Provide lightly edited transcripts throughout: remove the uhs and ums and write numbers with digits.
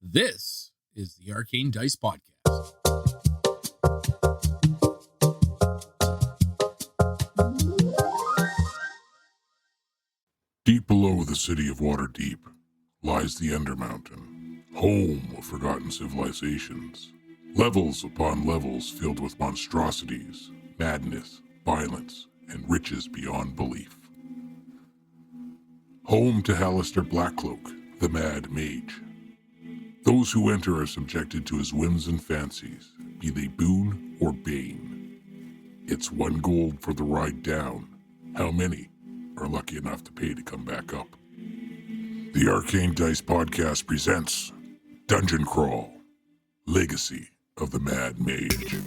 This is the Arcane Dice Podcast. Deep below the city of Waterdeep lies the Undermountain, home of forgotten civilizations. Levels upon levels filled with monstrosities, madness, violence, and riches beyond belief. Home to Hallister Blackcloak, the Mad Mage. Those who enter are subjected to his whims and fancies, be they boon or bane. It's 1 gold for the ride down. How many are lucky enough to pay to come back up? The Arcane Dice Podcast presents Dungeon Crawl, Legacy of the Mad Mage.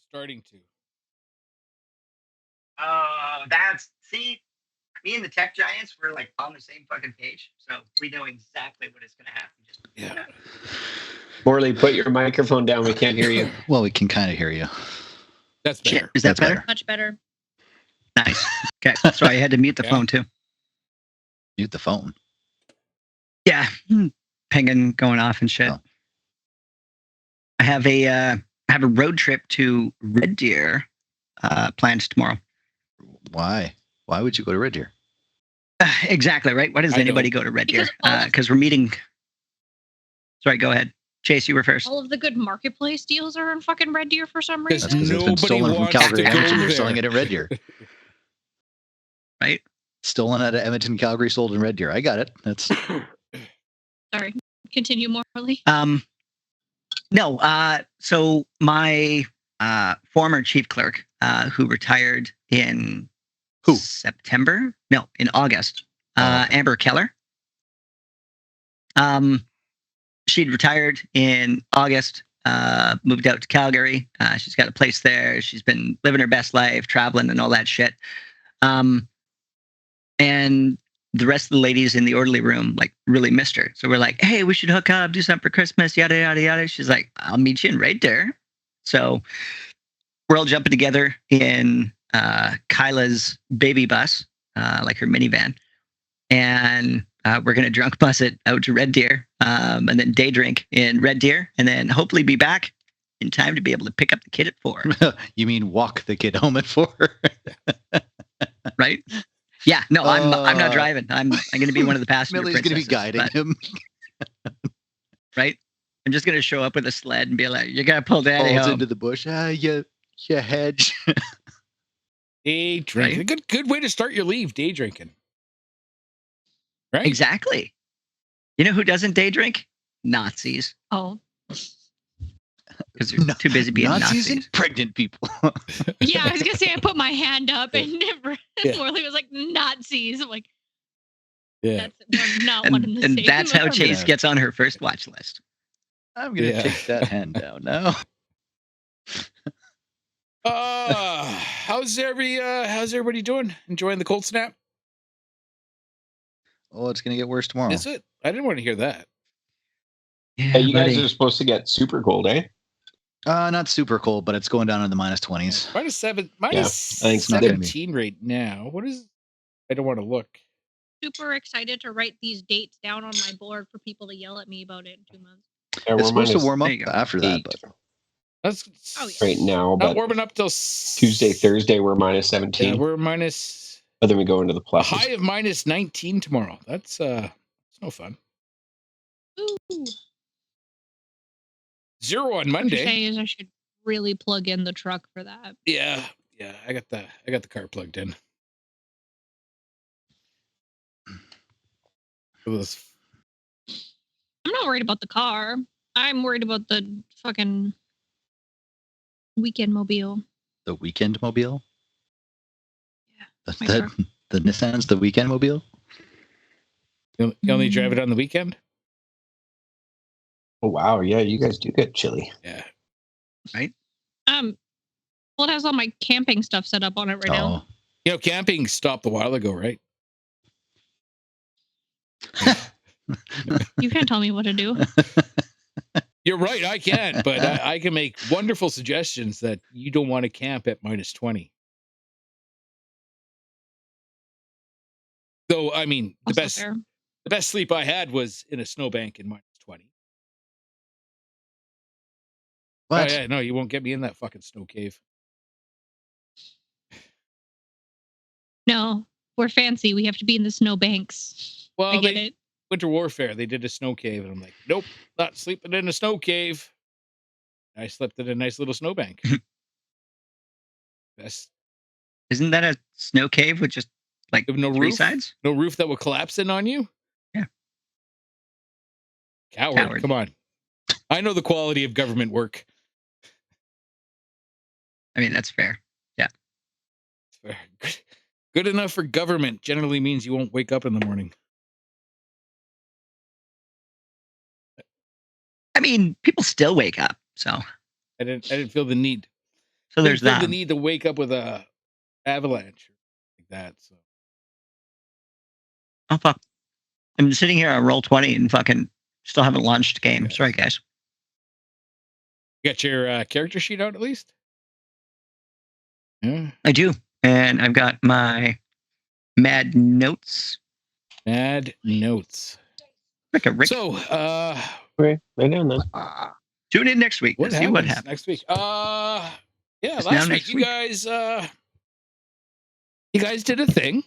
Starting to. See, me and the tech giants were like on the same fucking page, so we know exactly what is going to happen. Morley, put your microphone down. We can't hear you. Well, we can kind of hear you. That's better. Is that That's better? Much better. Nice. Okay, sorry, I had to mute the phone too. Mute the phone. Yeah, pinging going off and shit. Oh. I have a road trip to Red Deer planned tomorrow. Why? Why would you go to Red Deer? Exactly, right? Why does I anybody don't. go to Red Deer? Because Because we're meeting. Sorry, go ahead. Chase, you were first. all of the good marketplace deals are in fucking Red Deer for some Because That's reason. because it's been Nobody stolen from wants Calgary to and go Edmonton. They're there. selling it in Red Deer. Right? Stolen out of Edmonton, Calgary, sold in Red Deer. I got it. That's Sorry. Continue, Morley. No. So my former chief clerk, who retired in September? No, in August. Okay. Amber Keller. She'd retired in August. Moved out to Calgary. She's got a place there. She's been living her best life, traveling and all that shit. And the rest of the ladies in the orderly room like really missed her. So we're like, hey, we should hook up, do something for Christmas, yada yada yada. She's like, I'll meet you in Red Deer. So we're all jumping together in Kyla's baby bus, like her minivan, and we're gonna drunk bus it out to Red Deer, and then day drink in Red Deer, and then hopefully be back in time to be able to pick up the kid at 4. You mean walk the kid home at 4? Right? Yeah. No, I'm not driving. I'm gonna be one of the passenger. Millie's going to be princesses, guiding but- him. Right? I'm just gonna show up with a sled and be like, "You gotta pull daddy Falls home." into the bush. You hedge. Day drinking. Right? Good way to start your leave. Day drinking. Right? Exactly. You know who doesn't day drink? Nazis, Oh. because they're too busy being Nazis. and pregnant people. Yeah, I was going to say I put my hand up and Yeah. Morley was like, Nazis. I'm like, Yeah. we're not one and the And same. that's how I'm Chase gonna- gets on her first watch list. I'm going to Yeah. take that hand down now. How's everybody doing? Enjoying the cold snap? Oh, it's going to get worse tomorrow. Is it? I didn't want to hear that. Yeah, Hey, you guys buddy. are supposed to get super cold, eh? Not super cold, but it's going down in the -20s. -7, I think it's not gonna be. -17 right now. What is? I don't want to look. Super excited to write these dates down on my board for people to yell at me about it in 2 months. Yeah, It's we're supposed to minus warm up There you go. after that, 8 but That's Oh, yeah. right now, not but warming up till Tuesday, Thursday, we're minus 17. Yeah, we're minus But then we go into the a pluses. high of -19 tomorrow. That's it's no fun. Ooh. 0 on What you're Monday. saying is I should really plug in the truck for that. Yeah. I got the car plugged in. It was I'm not worried about the car. I'm worried about the fucking weekend mobile. the weekend mobile? Yeah, The, my the, truck. the Nissan's the weekend mobile? You only drive it on the weekend? Oh wow, yeah, you guys do get chilly. Yeah. Well, it has all my camping stuff set up on it right now. You know, camping stopped a while ago, right? You can't tell me what to do. You're right, I can't, but I can make wonderful suggestions that you don't want to camp at -20. Though, I mean, the best sleep I had was in a snowbank in -20. What? Oh yeah, no, you won't get me in that fucking snow cave. No, we're fancy. We have to be in the snow banks. Well, I get it. Winter Warfare, they did a snow cave, and I'm like, nope, not sleeping in a snow cave. I slept in a nice little snowbank. Best. Isn't that a snow cave with just like No three roof? sides? No roof that will collapse in on you? Yeah. Coward. Come on. I know the quality of government work. I mean, that's fair. Yeah. It's fair. Good enough for government generally means you won't wake up in the morning. I mean, people still wake up, so I didn't feel the need. so there's Feel that. the need to wake up with a avalanche like that. So. Oh fuck! I'm sitting here on Roll20 and fucking still haven't launched the game. Yes. Sorry, guys. You got your character sheet out at least? Yeah. I do, and I've got my Mad Notes. Mad Notes. Like a Rick. Okay, right down then. Tune in next week. What See what happens next week? Yeah, It's last now week next you week. guys did a thing.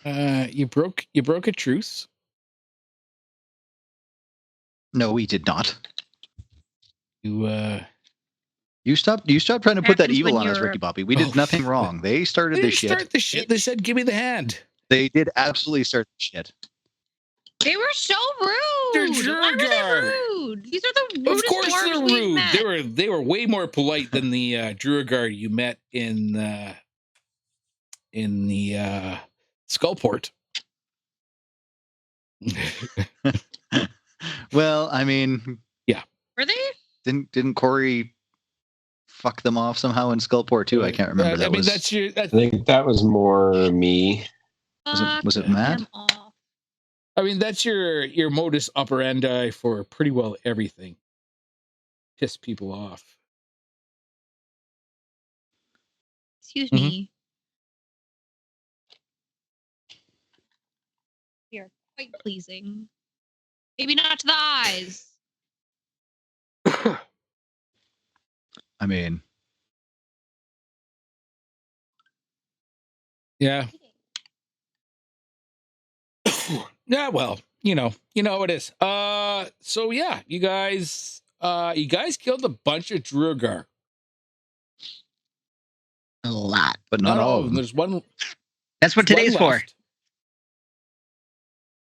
You broke a truce. No, we did not. You stopped trying to put that Happens evil when on us, you're- Ricky Bobby. We did nothing wrong. They started They this didn't shit. start the shit. They said, "Give me the hand." They did absolutely start the shit. They were so rude. They're Why were they Druagar. rude? These are the rudest Of course dwarves they're we've rude. met. They were way more polite than the Druagar you met in the Skullport. Well, I mean, Were they? didn't Corrie fuck them off somehow in Skullport too? I can't remember. I mean, that's I think that was more me. Was it Fuck Matt? them off. I mean, that's your modus operandi for pretty well everything. Piss people off. Excuse me. You're quite pleasing. Maybe not to the eyes. I mean, Yeah. Yeah, well, you know how it is. So yeah, you guys killed a bunch of Druagar. a lot. but not all of them. There's one. That's what there's today's one for.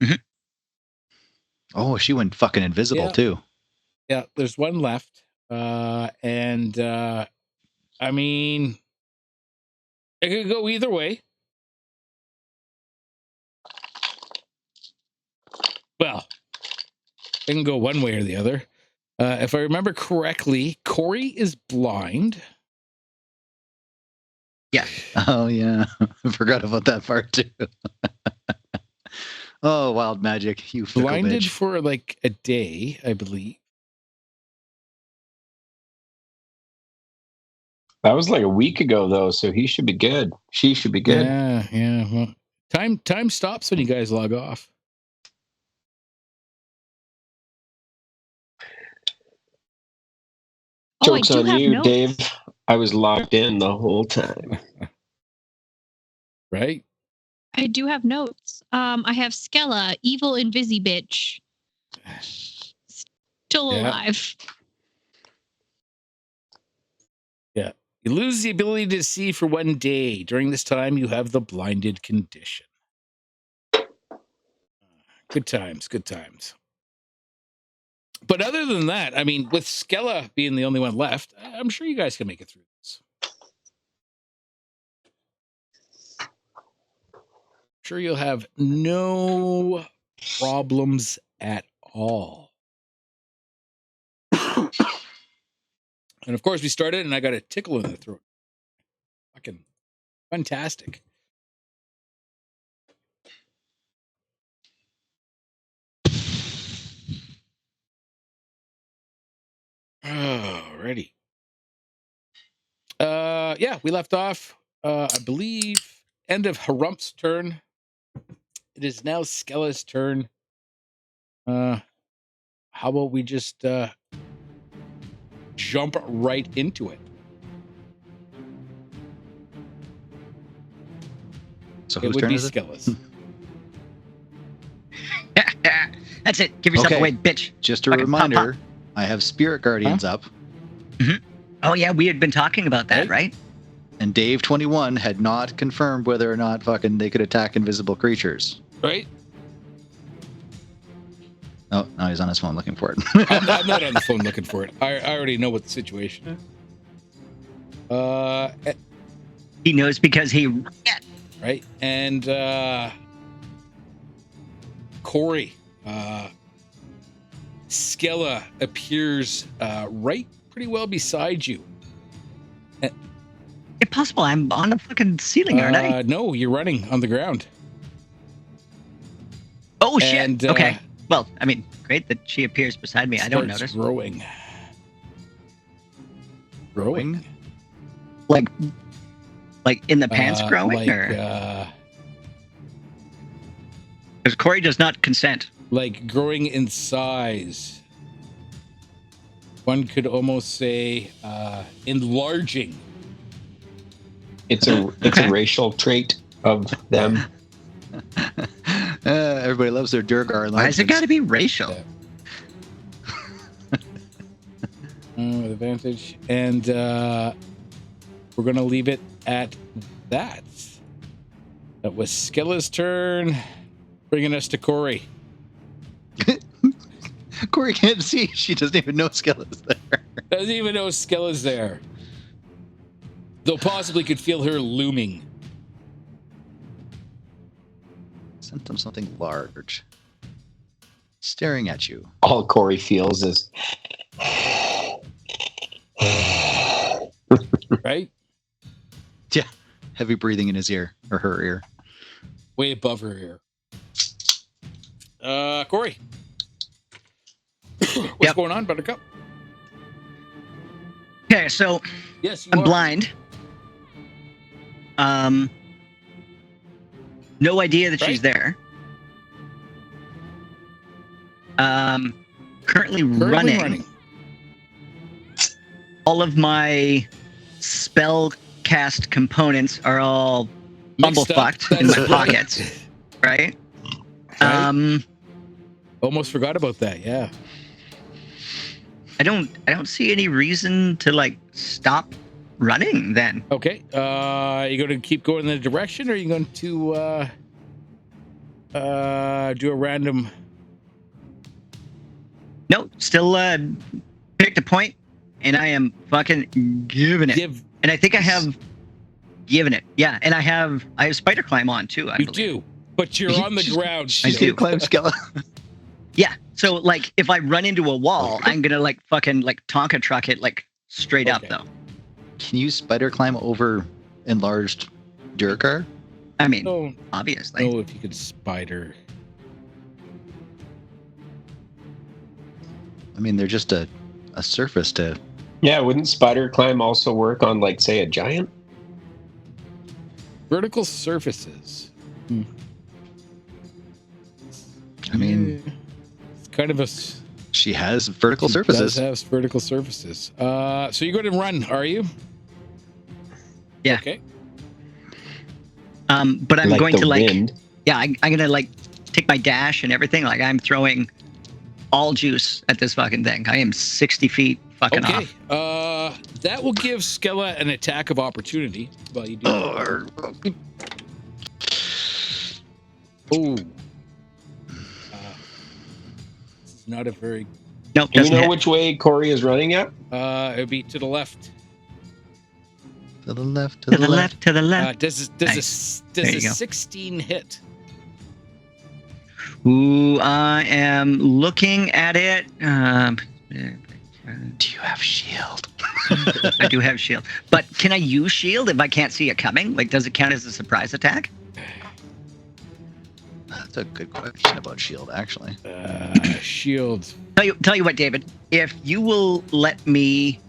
left. Oh, she went fucking invisible Yeah. too. Yeah, there's one left. And I mean, it could go either way. Well, it can go one way or the other. If I remember correctly, Corrie is blind. Yeah. Oh yeah, I forgot about that part too. Oh, wild magic, you fickle Blinded bitch. for like a day, I believe. That was like a week ago though, so he should be good. She should be good. Yeah. Well, time stops when you guys log off. Oh, I Joke's do on have you, notes. Dave. I was locked in the whole time. Right? I do have notes. I have Skella, evil invisi bitch. Still Yeah. alive. Yeah. You lose the ability to see for 1 day. During this time, you have the blinded condition. Good times. But other than that, I mean, with Skella being the only one left, I'm sure you guys can make it through this. sure you'll have no problems at all. And of course, we started, and I got a tickle in the throat. Fucking fantastic. Alrighty. Yeah, we left off, I believe, end of Harumph's turn. It is now Skella's turn. How about we just jump right into it? So It whose would turn be is it? Skella's. That's it. Give yourself Okay. away, bitch. Just a Fucking pop, reminder, I have Spirit Guardians up, Oh yeah, we had been talking about that, right? and Dave 21 had not confirmed whether or not fucking they could attack invisible creatures. Right? Oh, now he's on his phone looking for it. I'm not on the phone looking for it. I already know what the situation is. He knows because he. Right? And Corrie, Skella appears right pretty well beside you. Impossible. I'm on the fucking ceiling, aren't I? No, you're running on the ground. Oh shit. And, Okay. Well, I mean, great that she appears beside me. I don't Starts notice. Growing. Like in the pants growing, like, or because Corrie does not consent. Like growing in size. One could almost say enlarging. It's a racial trait of them. Everybody loves their Durgar. Why has it got to be racial? With advantage. And we're going to leave it at that. That was Skella's turn, bringing us to Corrie. Corrie can't see. She doesn't even know Skella's there. Doesn't even know Skella's there. Though possibly could feel her looming. Sent them something large. Staring at you. All Corey feels is Right? Yeah. Heavy breathing in his ear. Or her ear. Way above her here. Corrie. What's going on, Buttercup? Okay, so Yes, you I'm are. blind. No idea that she's there. Currently running. All of my spell cast components are all Mixed up. bumblefucked in That's my right. pockets. Right? Almost forgot about that, yeah. I don't see any reason to like stop running then. Okay. Are you going to keep going in the direction, or are you going to do a random? No, still picked a point, and I am fucking giving it. And I think I have given it. Yeah, and I have spider climb on too. I You believe. do, but you're on the ground. She's still. gonna climb Skella. Yeah. So like, if I run into a wall, I'm gonna like fucking like Tonka truck it like straight up Okay. though. Can you spider climb over enlarged Durgar? I mean, Don't obviously. know if you could spider. I mean, they're just a surface to. yeah. Wouldn't spider climb also work on, like, say, a giant? Vertical surfaces. I mean, It's kind of a. she has vertical She surfaces. does have vertical surfaces. So you're going to run, are you? Yeah. Okay. But I'm like going the to like, wind. yeah, I'm gonna like take my dash and everything. Like I'm throwing all juice at this fucking thing. I am 60 feet fucking Okay. off. That will give Skella an attack of opportunity. Well, you do. Oh. This is not a very. Nope, Do we doesn't know hit. which way Corey is running at? It would be to the left. To the left, To the left, to the left. Does Nice. There a you go. 16 hit? Ooh, I am looking at it. Do you have shield? I do have shield, but can I use shield if I can't see it coming? Like, does it count as a surprise attack? That's a good question about shield, actually. Shield. Tell you what, David. If you will let me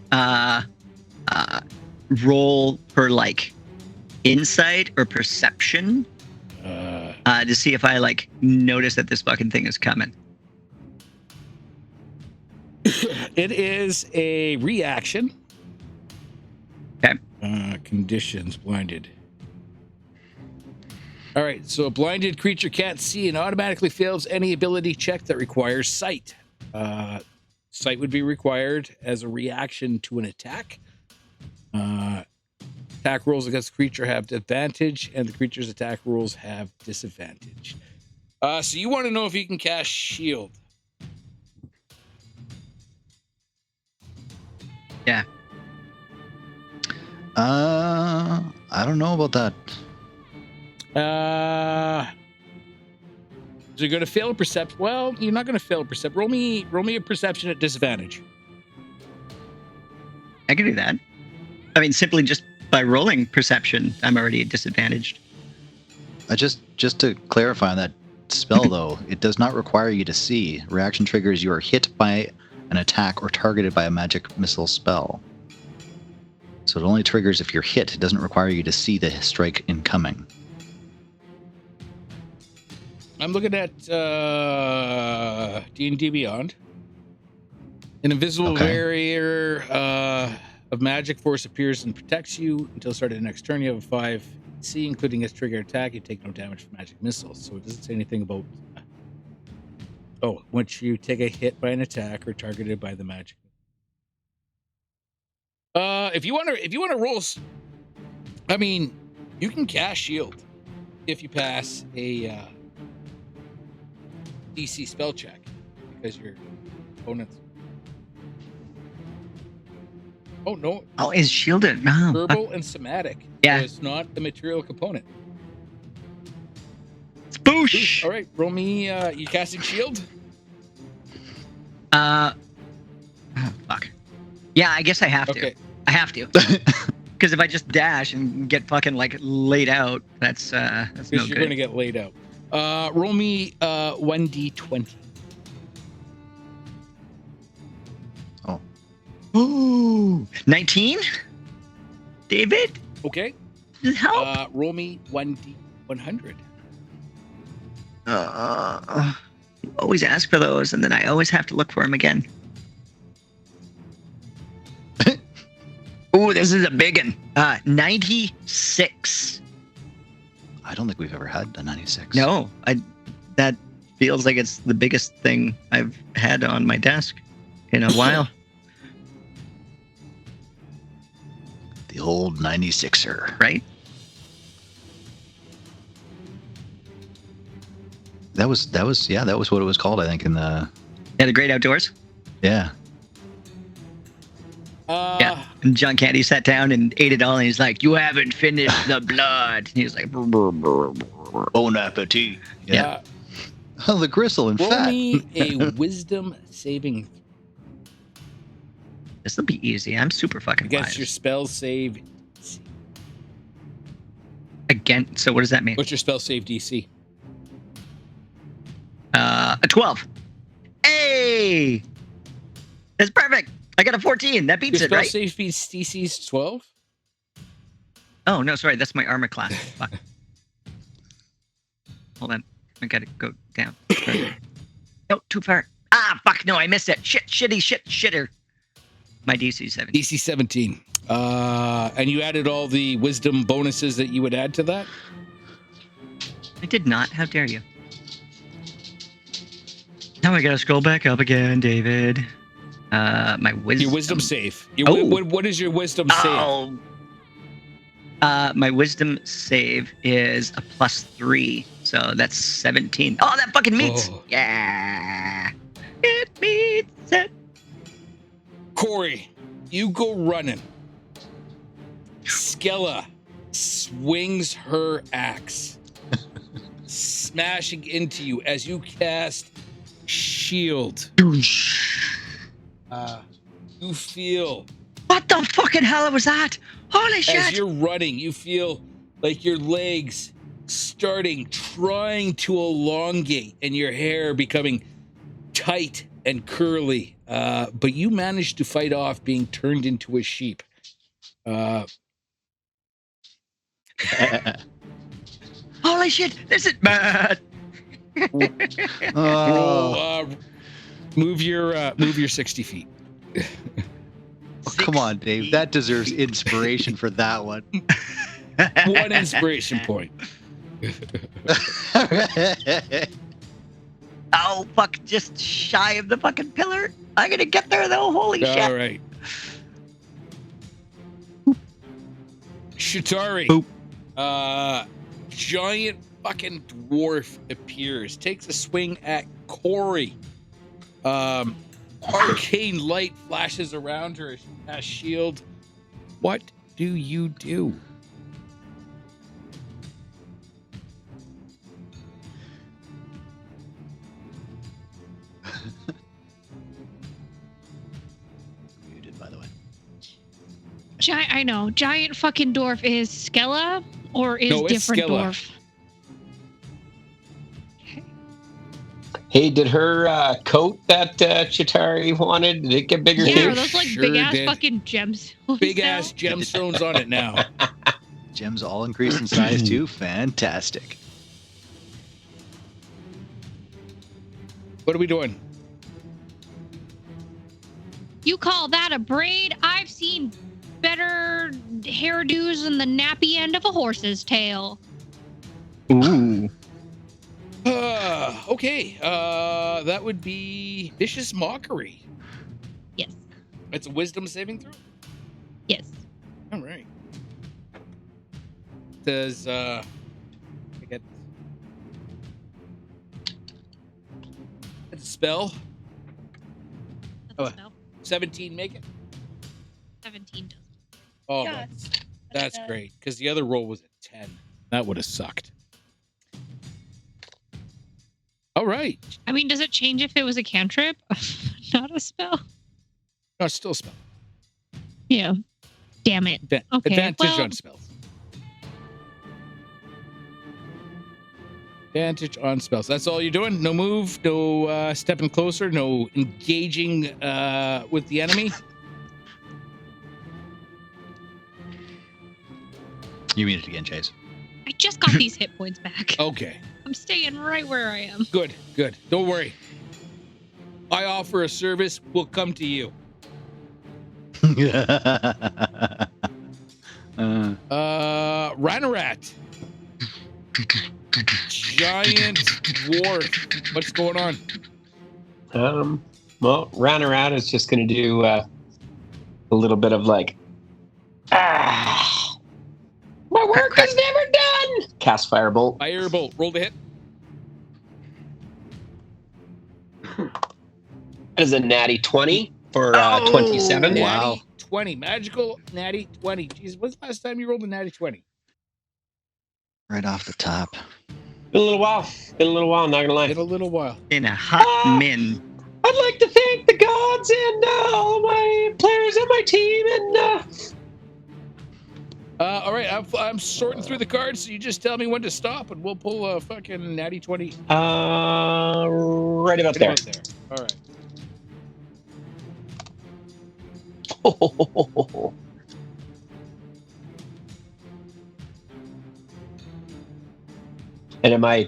roll for like insight or perception to see if I like notice that this fucking thing is coming. It is a reaction. Okay. Conditions blinded. All right, so a blinded creature can't see and automatically fails any ability check that requires sight. Sight would be required as a reaction to an attack. Attack rolls against the creature have advantage, and the creature's attack rolls have disadvantage. So you want to know if you can cast shield. Yeah. I don't know about that. So you're going to fail a perception. Well, you're not going to fail a perception. Roll me a perception at disadvantage. I can do that. I mean, simply just by rolling perception, I'm already disadvantaged. Just to clarify on that spell, though, it does not require you to see. Reaction triggers you are hit by an attack or targeted by a magic missile spell. So it only triggers if you're hit. It doesn't require you to see the strike incoming. I'm looking at D&D Beyond. An invisible barrier of magic force appears and protects you until the start of the next turn. You have a 5 C, including its trigger attack. You take no damage from magic missiles. So it doesn't say anything about... once you take a hit by an attack or targeted by the magic. If you want to roll... I mean, you can cast shield if you pass a... DC spell check because your opponents. Oh no! Oh, is shielded? No. Verbal and somatic. Yeah. So it's not a material component. Boosh! All right, roll me. You casting shield? Oh, fuck. Yeah, I guess I have to. Okay. I have to. Because if I just dash and get fucking like laid out, that's no Because good. you're going to get laid out. Roll me 1d20. Ooh, 19? David? Okay. Help. Roll me 1d100. You always ask for those, and then I always have to look for them again. Ooh, this is a big one. 96. I don't think we've ever had a 96. No, that feels like it's the biggest thing I've had on my desk in a while. The old 96er. Right? That was what it was called, I think, in the... Yeah, the Great Outdoors. Yeah. Yeah. And John Candy sat down and ate it all, and he's like, "You haven't finished the blood." And he was like, Bon appetit. Yeah. Oh, the gristle and Roll fat. me a wisdom saving "This will be easy. I'm super fucking against wise." your spell save. Again, so what does that mean? What's your spell save DC? A 12. Hey! That's perfect. I got a 14. That beats Your it, spell right? save DC is 12? Oh, no, sorry. That's my armor class. Fuck. Hold on. I gotta go down. No, too far. Ah, fuck. No, I missed it. Shitter. My DC 17. DC 17. And you added all the wisdom bonuses that you would add to that? I did not. How dare you? Now I gotta scroll back up again, David. My wisdom. Your wisdom save. Oh. What is your wisdom save? Oh. My wisdom save is a +3, so that's 17. Oh, that fucking meets. Oh. Yeah, it meets it. Corrie, you go running. Skella swings her axe. smashing into you as you cast shield. You feel What the fucking hell was that? Holy as shit! you're running, you feel like your legs trying to elongate, and your hair becoming tight and curly. But you managed to fight off being turned into a sheep. Holy shit! This is mad. Oh, Move your 60 feet. come on, Dave. That deserves inspiration for that one. 1 inspiration point. Oh fuck! Just shy of the fucking pillar. I'm gonna get there though. Holy shit! All right. Chitauri. Boop. Giant fucking dwarf appears, takes a swing at Corrie. Arcane light flashes around her as she casts shield. What do you do? Muted, by the way. I know. Giant fucking dwarf is Skella or is No, it's different Skella. dwarf? Hey, did her coat that Chitauri wanted, did it get bigger Yeah, too? are those like Sure big ass did. fucking gemstones? Big now? ass gemstones on it now. Gems all increase in size too. Fantastic. What are we doing? You call that a braid? I've seen better hairdos than the nappy end of a horse's tail. Ooh. Okay. That would be vicious mockery. Yes. It's a wisdom saving throw. Yes. All right. Does I get it's a spell? That's Oh. a spell. 17 make it? 17 does. Oh, Yeah, that's great. Because the other roll was a 10. That would have sucked. All right. I mean, does it change if it was a cantrip? Not a spell? No, it's still a spell. Yeah. Damn it. Okay, Advantage well- on spells. Advantage on spells. That's all you're doing? No move, no stepping closer, no engaging with the enemy? You mean it again, Chayse. I just got these hit points back. Okay. I'm staying right where I am. Good. Don't worry. I offer a service. We'll come to you. Ranarat. Giant dwarf. What's going on? Well, Ranarat is just going to do a little bit of like, my work is never done. Cast Firebolt. Firebolt. Roll the hit. That is a natty 20 for 27. Natty 20. Magical natty 20. Jeez, when's the last time you rolled a natty 20? Right off the top. Been a little while. Not gonna lie. In a little while. In a hot min. I'd like to thank the gods and all my players on my team and All right, I'm sorting through the cards, so you just tell me when to stop, and we'll pull a fucking natty 20. right about there. All right. And am I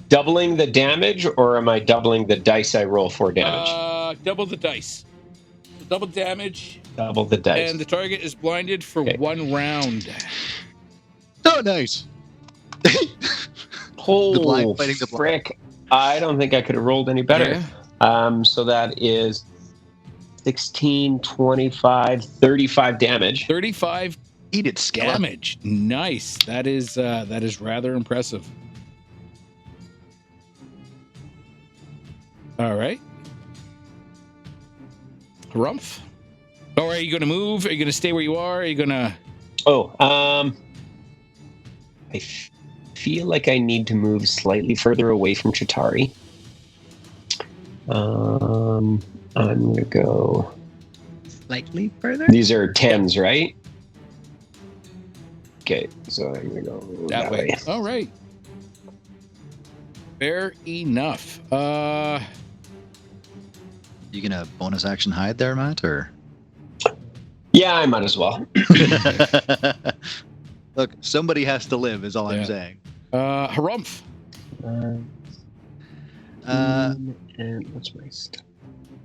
doubling the damage or am I doubling the dice I roll for damage? Double the dice. So double damage, Double the dice. and the target is blinded for Okay. 1 round. Oh, nice. Oh, The blind fighting the blind. frick. I don't think I could have rolled any better. Yeah. So that is 16, 25, 35 damage. 35 Eat it, Skella. damage. Nice. That is rather impressive. All right. Harumph. Oh, are you going to move? Are you going to stay where you are? Are you going to... Oh, I feel like I need to move slightly further away from Chitauri. I'm gonna go Slightly further. These are 10s, right? Okay, so I'm gonna go That way. All right. Fair enough. You gonna bonus action hide there, Matt, or? Yeah, I might as well. Look, somebody has to live, is all Yeah. I'm saying. Harumph. And what's my stuff?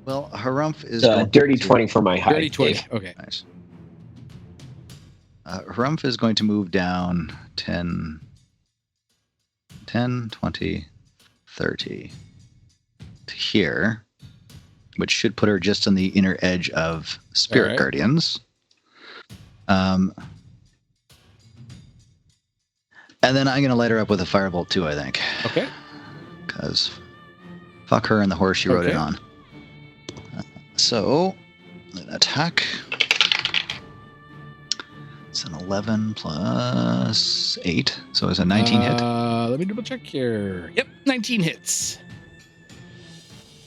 Well, Harumph is dirty 20 for my height. Dirty 20. Dave. Okay. Nice. Harumph is going to move down 10, 20, 30 to here, which should put her just on the inner edge of Spirit Alright. Guardians. And then I'm going to light her up with a firebolt too, I think. Okay. Because fuck her and the horse she rode it Okay. on. So, an attack. It's an 11 plus 8. So it's a 19 hit. Let me double check here. Yep, 19 hits.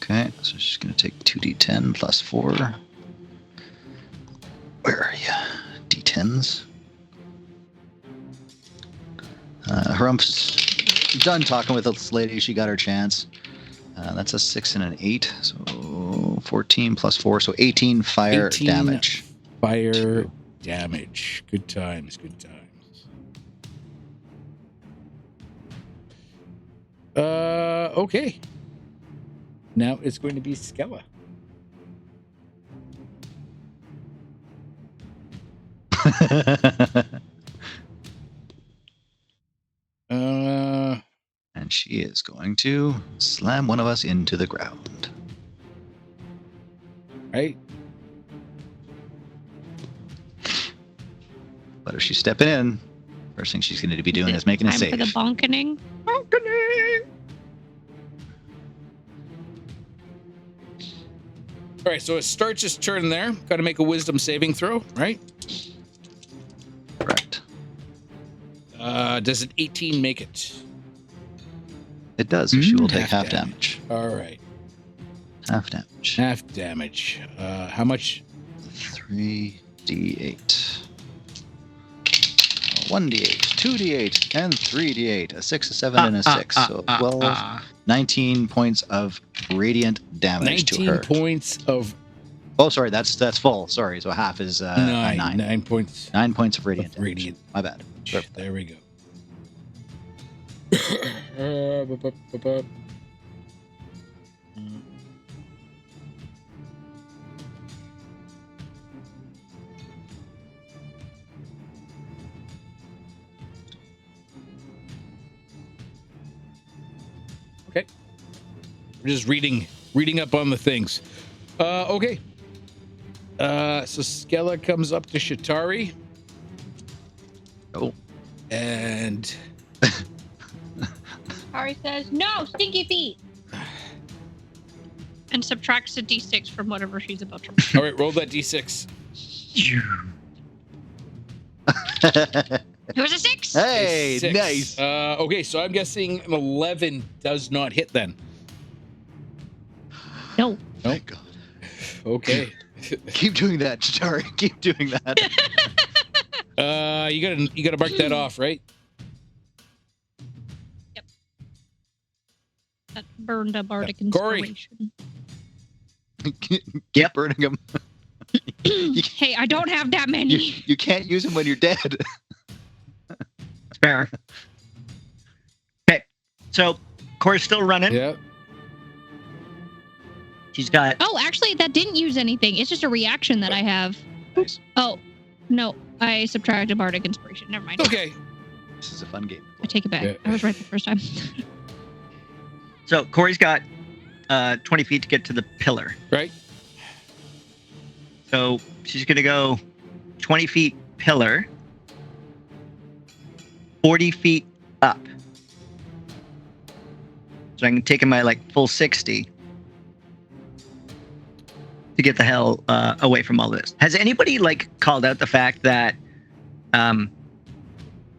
Okay, so she's going to take 2d10 plus 4. Where are you? D10s. Harumph's done talking with this lady. She got her chance. That's a 6 and an 8. So 14 plus 4. So 18 fire 18 damage. Fire damage. Good times. Good times. Okay. Now it's going to be Skella. And she is going to slam one of us into the ground. Right. But if she's stepping in, first thing she's going to be doing is making a Time save. for the bonkening. All right. So it starts its turn there. Got to make a wisdom saving throw, right? Correct. Does an 18 make it? It does. So she will take Half half damage. All right. Half damage. Half damage. How much? 3d8. 1d8, 2d8, and 3d8. A 6, a 7, and a 6. So 12, 19 points of radiant damage to 19 her. points of Oh, sorry, that's full. Sorry, so half is a 9. 9 points. 9 points of radiant Of damage. radiant. My bad. Perfect. There we go. Okay. We're just reading up on the things. Okay. So Skella comes up to Chitauri. Oh. And Ari says, no, stinky feet. And subtracts a d6 from whatever she's about to roll. all right, roll that d6. It was a 6. Hey, A 6. nice. Okay, so I'm guessing an 11 does not hit then. No. My God. Okay. Keep doing that, Chitauri. Keep doing that. You gotta mark that off, right? That burned a bardic Corrie. inspiration. Keep burning them. Hey, I don't have that many. You can't use them when you're dead. Fair. Okay, so Corey's still running. Yeah. She's got Oh, actually, that didn't use anything. It's just a reaction that I have. Nice. Oh, no. I subtracted bardic inspiration. Never mind. Okay. This is a fun game. I take it back. Yeah. I was right the first time. so Corey's got 20 feet to get to the pillar. Right. So she's gonna go 20 feet pillar, 40 feet up. So I'm taking my full 60 to get the hell away from all this. Has anybody called out the fact that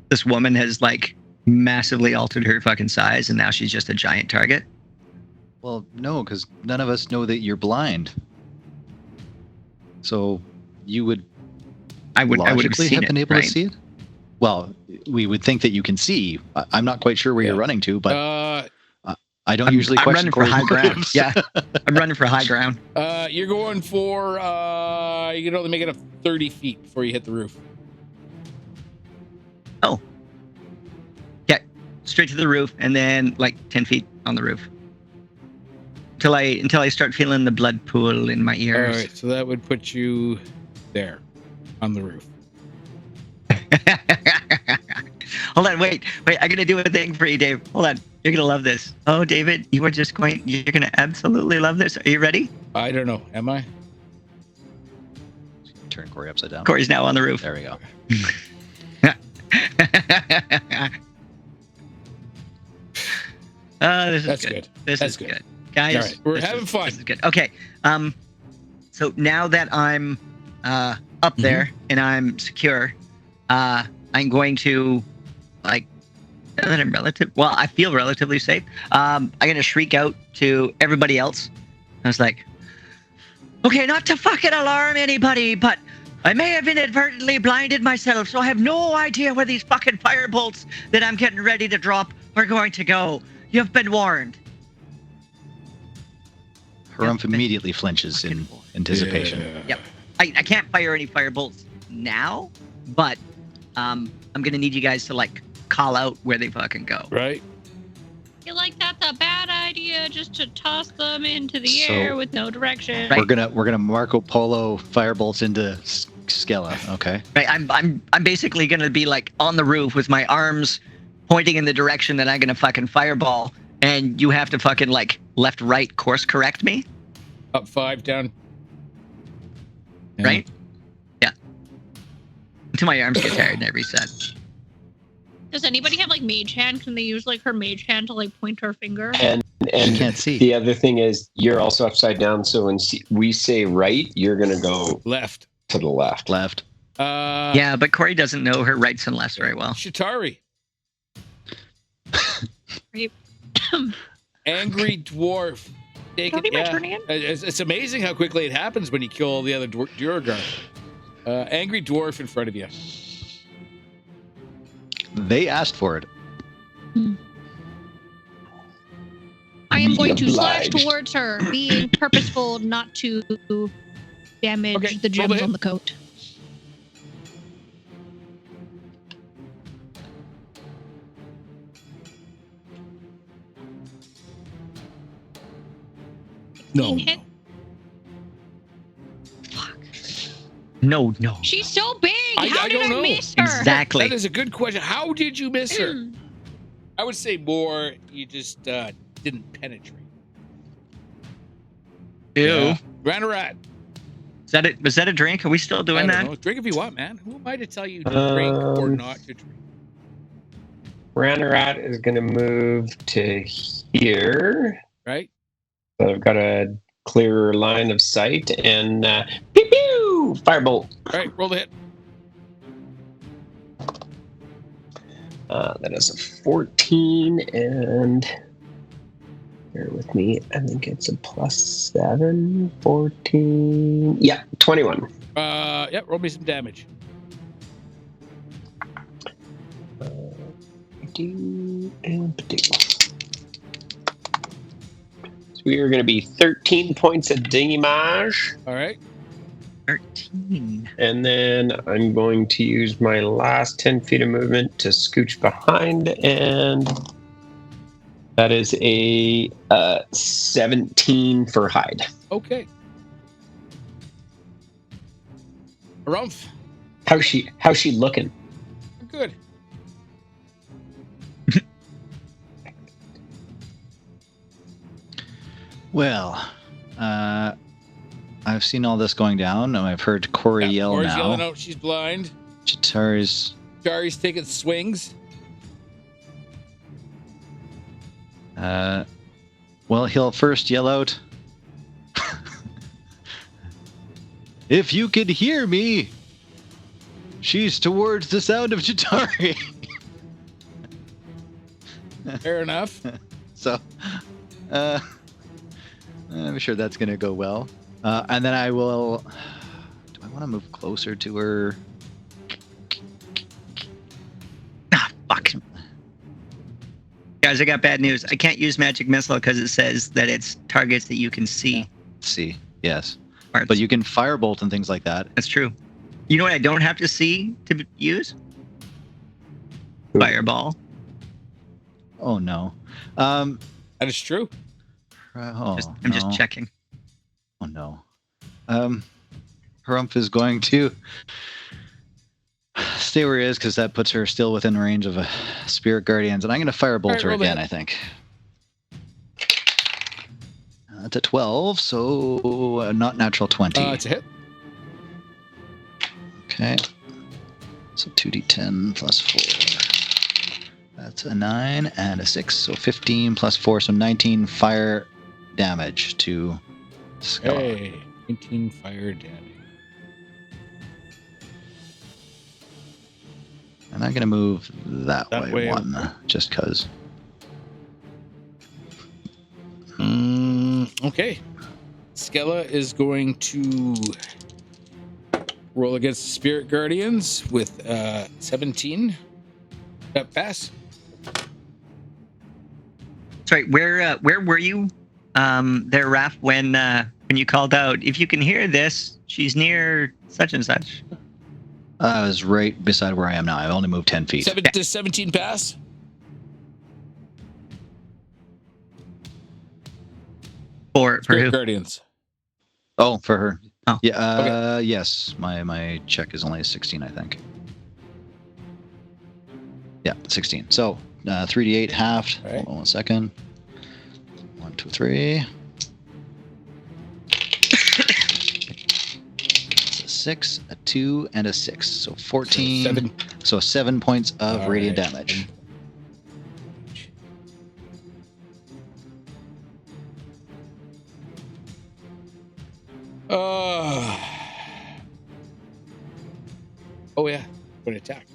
this woman has massively altered her fucking size, and now she's just a giant target? Well, no, because none of us know that you're blind. So you would I would have logically seen have been it, able right? to see it? Well, we would think that you can see. I'm not quite sure where Yeah. you're running to, but I don't I'm usually question running for Corey's high ground. motives. Yeah, I'm running for high ground. You're going for you can only make it up 30 feet before you hit the roof. Oh. Yeah, straight to the roof, and then like 10 feet on the roof. Until I start feeling the blood pool in my All ears. right, so that would put you there on the roof. Hold on, wait. I'm gonna do a thing for you, Dave. Hold on, you're gonna love this. Oh, David, you're gonna absolutely love this. Are you ready? I don't know. Am I? Turn Corey upside down. Corey's now on the roof. There we go. This is That's good. good. This That's is good. good. Guys, All right, we're this having fun. This is good. Okay. So now that I'm up there and I'm secure, I'm going to I feel relatively safe. I'm gonna shriek out to everybody else. I was like, okay, not to fucking alarm anybody, but I may have inadvertently blinded myself, so I have no idea where these fucking firebolts that I'm getting ready to drop are going to go. You've been warned. Harumph immediately flinches in anticipation. Yeah. Yep. I can't fire any firebolts now, but I'm gonna need you guys to like call out where they fucking go. Right. I feel like that's a bad idea just to toss them into the So- air with no direction. Right. We're gonna Marco Polo firebolts into Skella. Okay. Right. I'm basically gonna be like on the roof with my arms pointing in the direction that I'm gonna fucking fireball, and you have to fucking like left right course correct me. Up 5, down. Yeah. Right? Yeah. Until my arms get tired and I reset. Does anybody have like mage hand? Can they use like her mage hand to like point her finger? And You can't see. the other thing is you're also upside down. So when we say right, you're going to go Left. to the left. Left. Yeah, but Corey doesn't know her rights and lefts very well. Chitauri. Right. Angry dwarf. Take That'll it. be my Yeah. turn again? It's amazing how quickly it happens when you kill the other Duergar. Angry dwarf in front of you. They asked for it. I am going to slash Obliged. towards her, being purposeful not to damage Okay, the roll the gems hit. on the coat. No. Hit. No. She's so big. I How did don't I know. miss her? Exactly. That is a good question. How did you miss her? I would say more. You just didn't penetrate. Ew. Yeah. Ranarat. Is that it? Was that a drink? Are we still I doing don't that? know. Drink if you want, man. Who am I to tell you to drink or not to drink? Ranarat is going to move to here. Right? So I've got a clearer line of sight and pew pew firebolt. All right. Roll the hit. That is a 14 and bear with me. I think it's a +7, 14. Yeah, 21. Yeah. Roll me some damage. Do and do. So we are going to be 13 points of damage. All right. 13. And then I'm going to use my last 10 feet of movement to scooch behind, and that is a 17 for hide. Okay. Harumph. How's she looking? Good. Well, I've seen all this going down, and I've heard Corrie yell Corey's now. yelling out. She's blind. Chitauri's Chari's taking swings. well, he'll first yell out, "If you could hear me, she's towards the sound of Chitauri." fair enough. So, I'm sure that's going to go well. And then I will. Do I want to move closer to her? Ah, fuck. Guys, I got bad news. I can't use magic missile because it says that it's targets that you can see. See, yes. Parts. But you can firebolt and things like that. That's true. You know what I don't have to see to use? Ooh. Fireball. Oh no. That is true. I'm I'm just checking. Oh no. Harumph is going to stay where he is because that puts her still within range of a Spirit Guardians, and I'm going to firebolt her again. I think. That's a 12, so not natural 20. It's a hit. Okay. So 2d10 plus 4. That's a 9 and a 6, so 15 plus 4, so 19 fire damage to Skella. Hey, 19 fire damage. And I'm going to move that way one, just because. Okay. Skella is going to roll against the Spirit Guardians with 17. That pass. Sorry, where were you there, Raph, when you called out, if you can hear this, she's near such and such? I was right beside where I am now. I only moved 10 feet. 7 to 17 pass. For Spirit who? Guardians. Oh, for her. Oh. Yeah. Okay. Yes. My check is only a 16, I think. Yeah, 16. So 3d8 halved. All right. Hold on 1 second. 1, 2, 3. It's a 6, a 2, and a 6. So 14. 7. So 7 points of All radiant right. damage. Oh yeah, going to attack.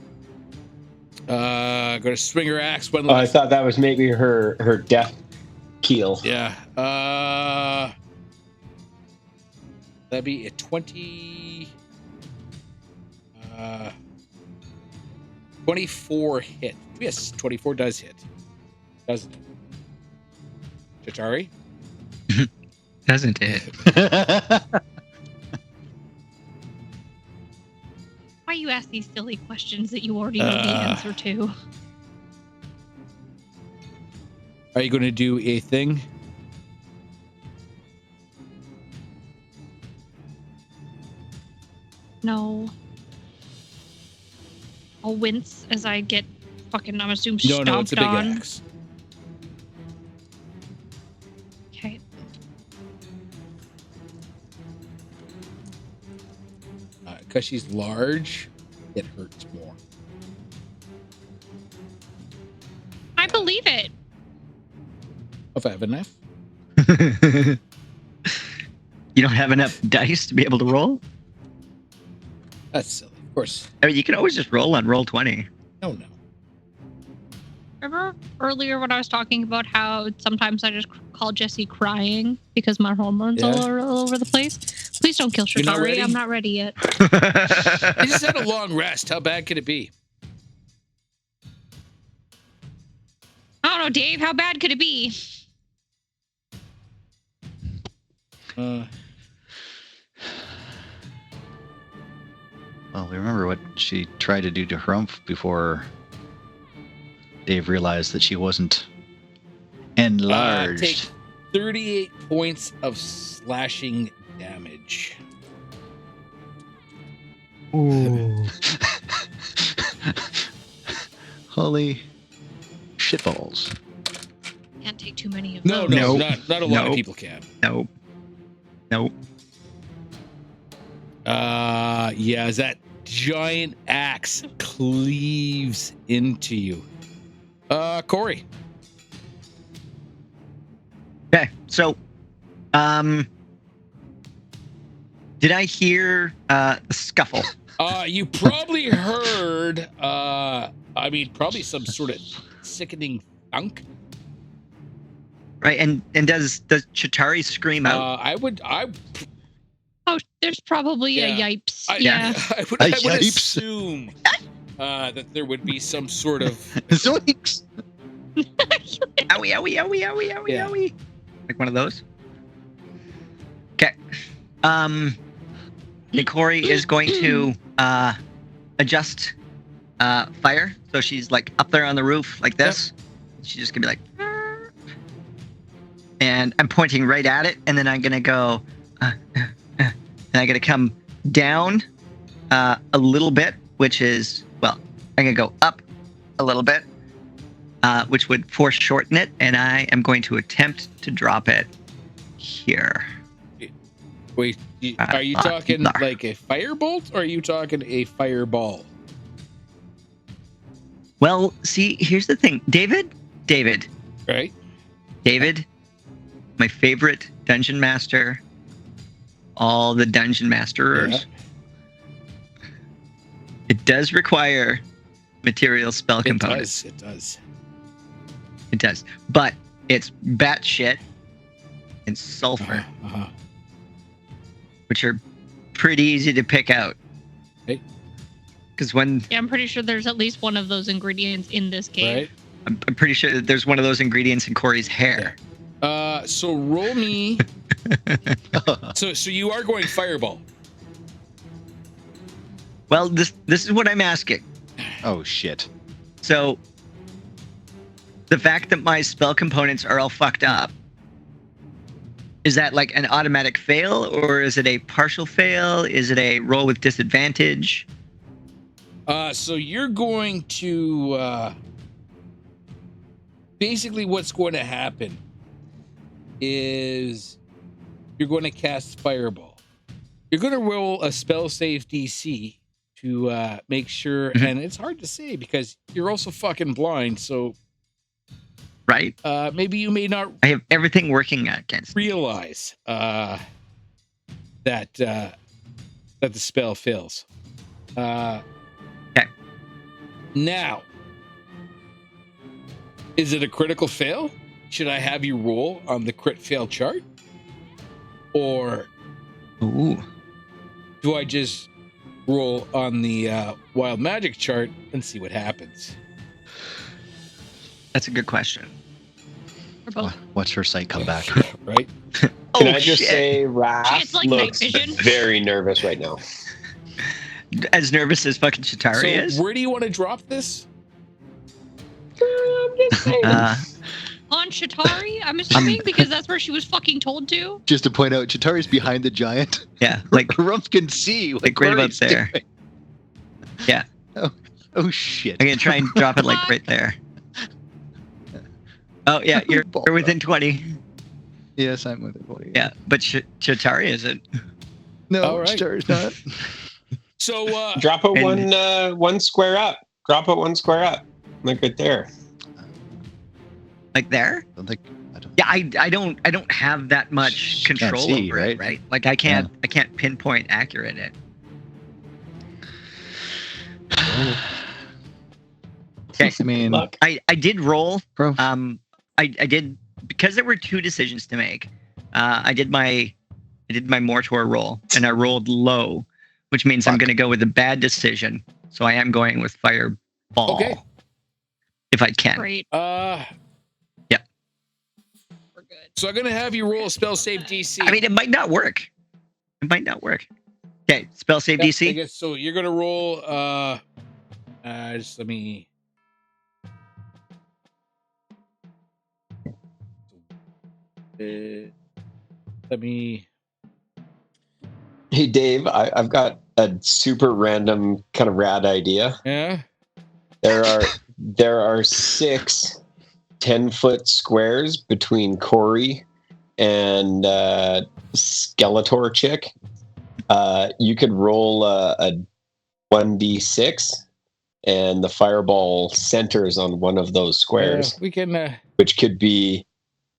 Going to swing her axe. One Oh, I last. thought that was maybe her death keel. Yeah. That'd be a 20. 24 hit. Yes, 24 does hit. Doesn't it? Chitauri? Doesn't it? Why you ask these silly questions that you already know the answer to? Are you going to do a thing? No. I'll wince as I get fucking, I'm assuming, No, stomped it's a big on. axe. Okay. Because she's large, it hurts more. I believe it. If I have enough. You don't have enough dice to be able to roll? That's silly. Of course. I mean, you can always just roll on roll 20. No. Remember earlier when I was talking about how sometimes I just call Jesse crying because my hormones Yeah. are all over the place? Please don't kill You're not Chitauri. ready? I'm not ready yet. You just had a long rest. How bad could it be? I don't know, Dave. How bad could it be? Well, we remember what she tried to do to Harumph before Dave realized that she wasn't enlarged. Take 38 points of slashing damage. Ooh. Holy shitballs. Can't take too many of No, those. no, Nope. not a lot of Nope. people can. Nope. Nope. Yeah, as that giant axe cleaves into you. Corrie. Okay, so, did I hear the scuffle? You probably heard, probably some sort of sickening thunk Right, and does Chitauri scream out? Oh, there's probably a Yeah. yipes. I would Yipes. assume that there would be some sort of Zoinks! Owie, owie, owie, owie, owie, Yeah. owie. Like one of those. Okay. Corrie is going to adjust fire. So she's like up there on the roof like this. She's just gonna be like, and I'm pointing right at it, and then I'm gonna go, and I'm gonna come down a little bit, which is, well, I'm gonna go up a little bit, which would foreshorten it, and I am going to attempt to drop it here. Wait, are you talking like a firebolt, or are you talking a fireball? Well, see, here's the thing, David, Right? David, my favorite dungeon master, all the dungeon masterers. Yeah. It does require material spell components. It does. It does. But it's batshit and sulfur, which are pretty easy to pick out. Right. Because when Yeah, I'm pretty sure there's at least one of those ingredients in this cave. Right. I'm pretty sure that there's one of those ingredients in Corey's hair. So roll me. So you are going fireball. Well, this is what I'm asking. Oh, shit. So the fact that my spell components are all fucked up, is that like an automatic fail, or is it a partial fail? Is it a roll with disadvantage? So you're going to basically what's going to happen is you're going to cast fireball. You're going to roll a spell save DC to make sure, and it's hard to say because you're also fucking blind, so Right? maybe you may not I have everything working against me. realize that the spell fails. Okay. Now, is it a critical fail? Should I have you roll on the crit fail chart, or Ooh. do I just roll on the wild magic chart and see what happens? That's a good question. Or both. What's her sight come back? Right? Can I just shit. say, Raph It's like night looks vision. very nervous right now. As nervous as fucking Chitauri So is? where do you want to drop this? I'm just saying. On Chitauri, I'm assuming, because that's where she was fucking told to. Just to point out, Chitauri's behind the giant. Yeah, like Harumph can see. like right about Corrie's there. doing. Yeah. Oh, shit. I'm gonna try and drop it like right there. Oh yeah, you're within 20. Yes, I'm with it. Yeah, but Chitauri isn't. No, All right. Chitauri's not. So Drop it and- one square up. Drop it one square up. Like right there. Like there? I don't think. Yeah, I don't have that much She can't control see, over it, right? right? Like I can't pinpoint accurate it. Okay. I mean, Look. I did roll. bro. I did, because there were two decisions to make. I did my Mortor roll, and I rolled low, which means I'm Fuck. going to go with a bad decision. So I am going with fireball. Okay. If I can. Great. Yeah. We're good. So I'm gonna have you roll a spell save DC. I mean, it might not work. It might not work. Okay, spell save I DC. guess so. You're gonna roll. Just let me. Let me. Hey Dave, I've got a super random kind of rad idea. Yeah. There are 6 10-foot squares between Corrie and Skeletor chick. You could roll a 1d6, and the fireball centers on one of those squares, We can. which could be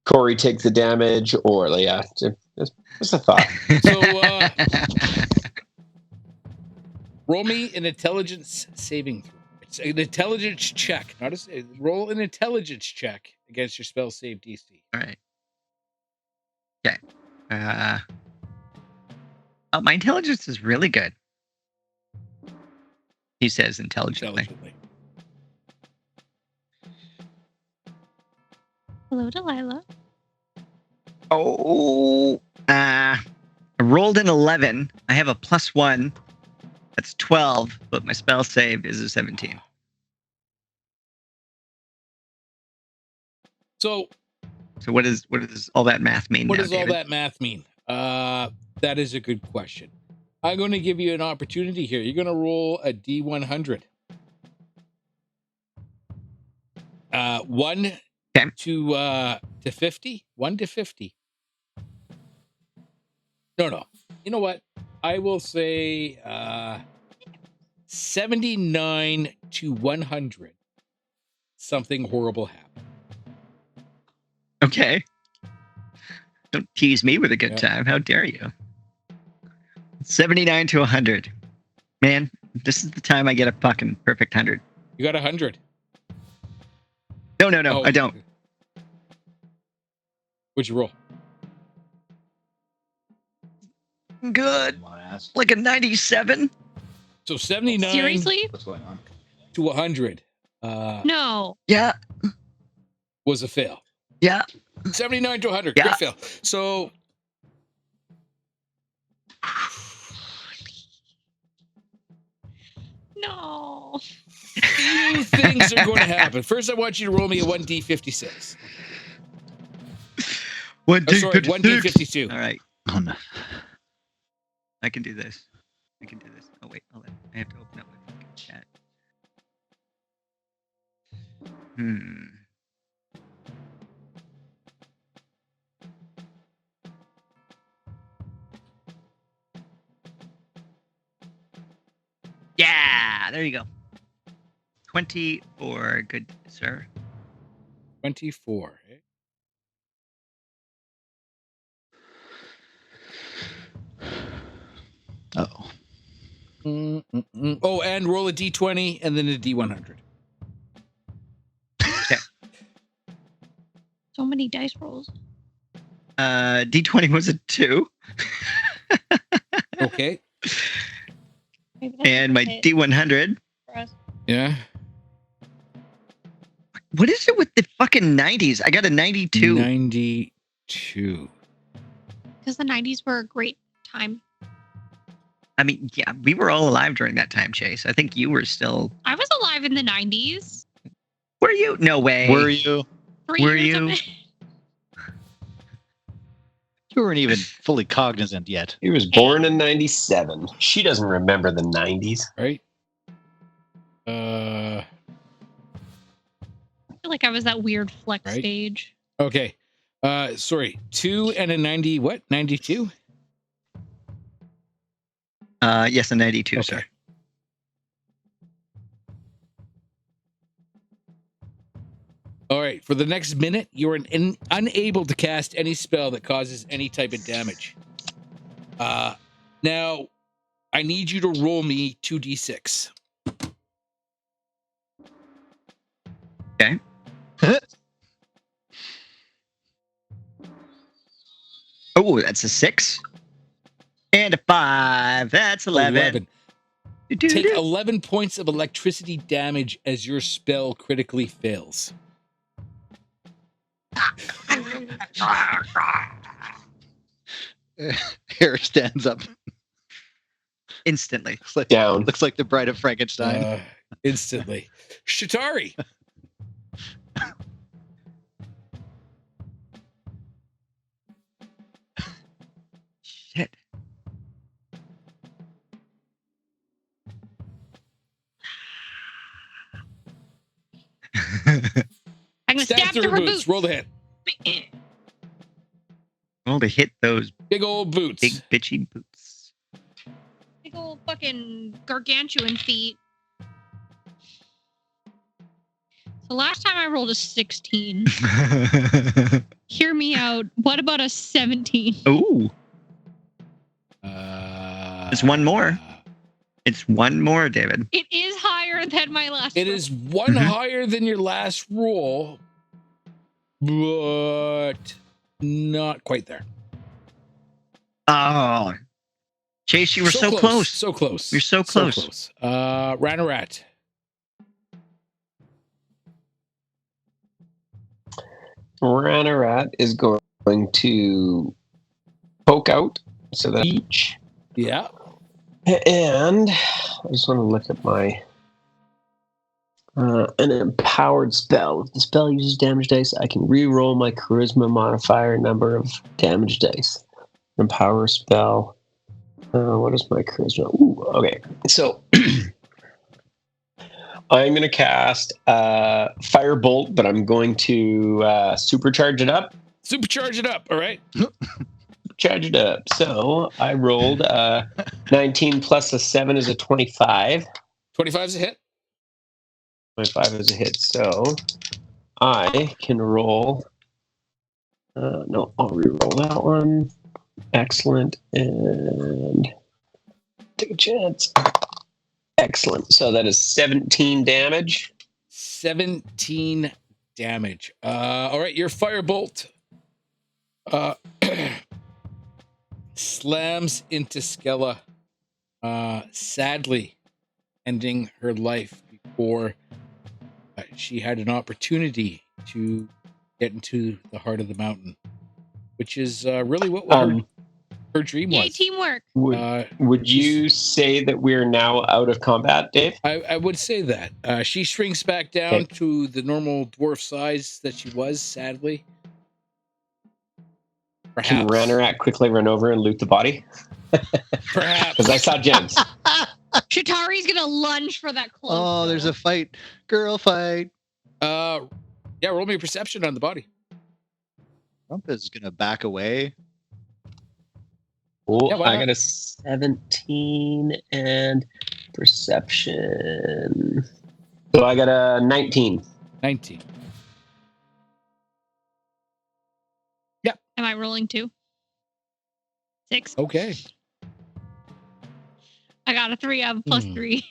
Corrie takes the damage, or just a thought. So roll me an intelligence saving throw. It's an intelligence check. Roll an intelligence check against your spell save DC. All right. Oh, my intelligence is really good. He says intelligently. Hello, Delilah. Oh, I rolled an 11. I have a +1. That's 12, but my spell save is a 17. So what does all that math mean? what now, does all David? that math mean? That is a good question. I'm going to give you an opportunity here. You're going to roll a D100. 1 Okay. to 50. 1 to 50. No. You know what? I will say 79 to 100. Something horrible happened. Okay. Don't tease me with a good Yep. time. How dare you? 79 to 100. Man, this is the time I get a fucking perfect 100. You got 100. No, Oh. I don't. What'd you roll? Good. Come on, ass. Like a 97. So 79 Seriously? What's going on? to 100 No. Yeah. was a fail. Yeah. 79 to 100. Yeah. Great fail. So No. few things are going to happen. First, I want you to roll me a 1d56. Oh, sorry, 1d52. All right. Oh no. I can do this. Oh, wait. Hold on. I have to open up my fucking chat. Yeah, there you go. 24, good sir. 24. Eh? Uh-oh. Oh, and roll a d20 and then a d100. So many dice rolls. D20 was a 2. Okay. Maybe that's And my it D100. for us. Yeah. What is it with the fucking 90s? I got a 92. 92. Because the 90s were a great time. I mean, yeah, we were all alive during that time, Chase. I think you were still. I was alive in the 90s. Were you? No way. Were you? 3 Were years you? of it. You weren't even fully cognizant yet. He was born in 97. She doesn't remember the 90s. Right? I feel like I was that weird flex Right. stage. Okay. Sorry. 2 and a 90. What? 92? Yes, a 92, Okay. sir. All right. For the next minute, you're unable to cast any spell that causes any type of damage. Now, I need you to roll me 2d6. Okay. Oh, that's a 6. And a 5. That's 11. Take 11 points of electricity damage as your spell critically fails. Hair stands up. Instantly. Looks like the Bride of Frankenstein. Instantly. Chitauri. Shit. I'm gonna stab through her boots. Roll the hit. Roll to hit those Big old boots. big bitchy boots. Big old fucking gargantuan feet. So last time I rolled a 16. Hear me out. What about a 17? Ooh. It's one more. It's one more, David. It is higher than my last It roll. is one higher than your last roll, but not quite there. Oh, Chase, you were so close. So close. You're so close. So close. Ranarat. Ranarat is going to poke out so that each. Yeah. And I just want to look at my an empowered spell. If the spell uses damage dice, I can re-roll my charisma modifier number of damage dice. Empower spell. What is my charisma? Ooh, okay. So I'm going to cast Firebolt, but I'm going to supercharge it up. Supercharge it up. All right. Charge it up. So I rolled 19 plus a 7 is a 25. 25 is a hit. 25 is a hit. So I can roll. No, I'll re-roll that one. Excellent. And take a chance. Excellent. So that is 17 damage. 17 damage. All right, your firebolt slams into Skella, sadly ending her life before she had an opportunity to get into the heart of the mountain, which is really what her dream Yay, was. teamwork. Would you say that we're now out of combat, Dave? I would say that. She shrinks back down to the normal dwarf size that she was, sadly. Perhaps. Can Ranarat quickly run over and loot the body? Perhaps. Because I saw gems. Chitauri's gonna lunge for that cloak. Oh, there's a fight. Girl fight. Yeah, roll me a perception on the body. Harumph is going to back away. Oh, Yeah, why I not? got a 17 and perception. So I got a 19. 19. Am I rolling 2? 6. Okay. I got a 3 of plus 3.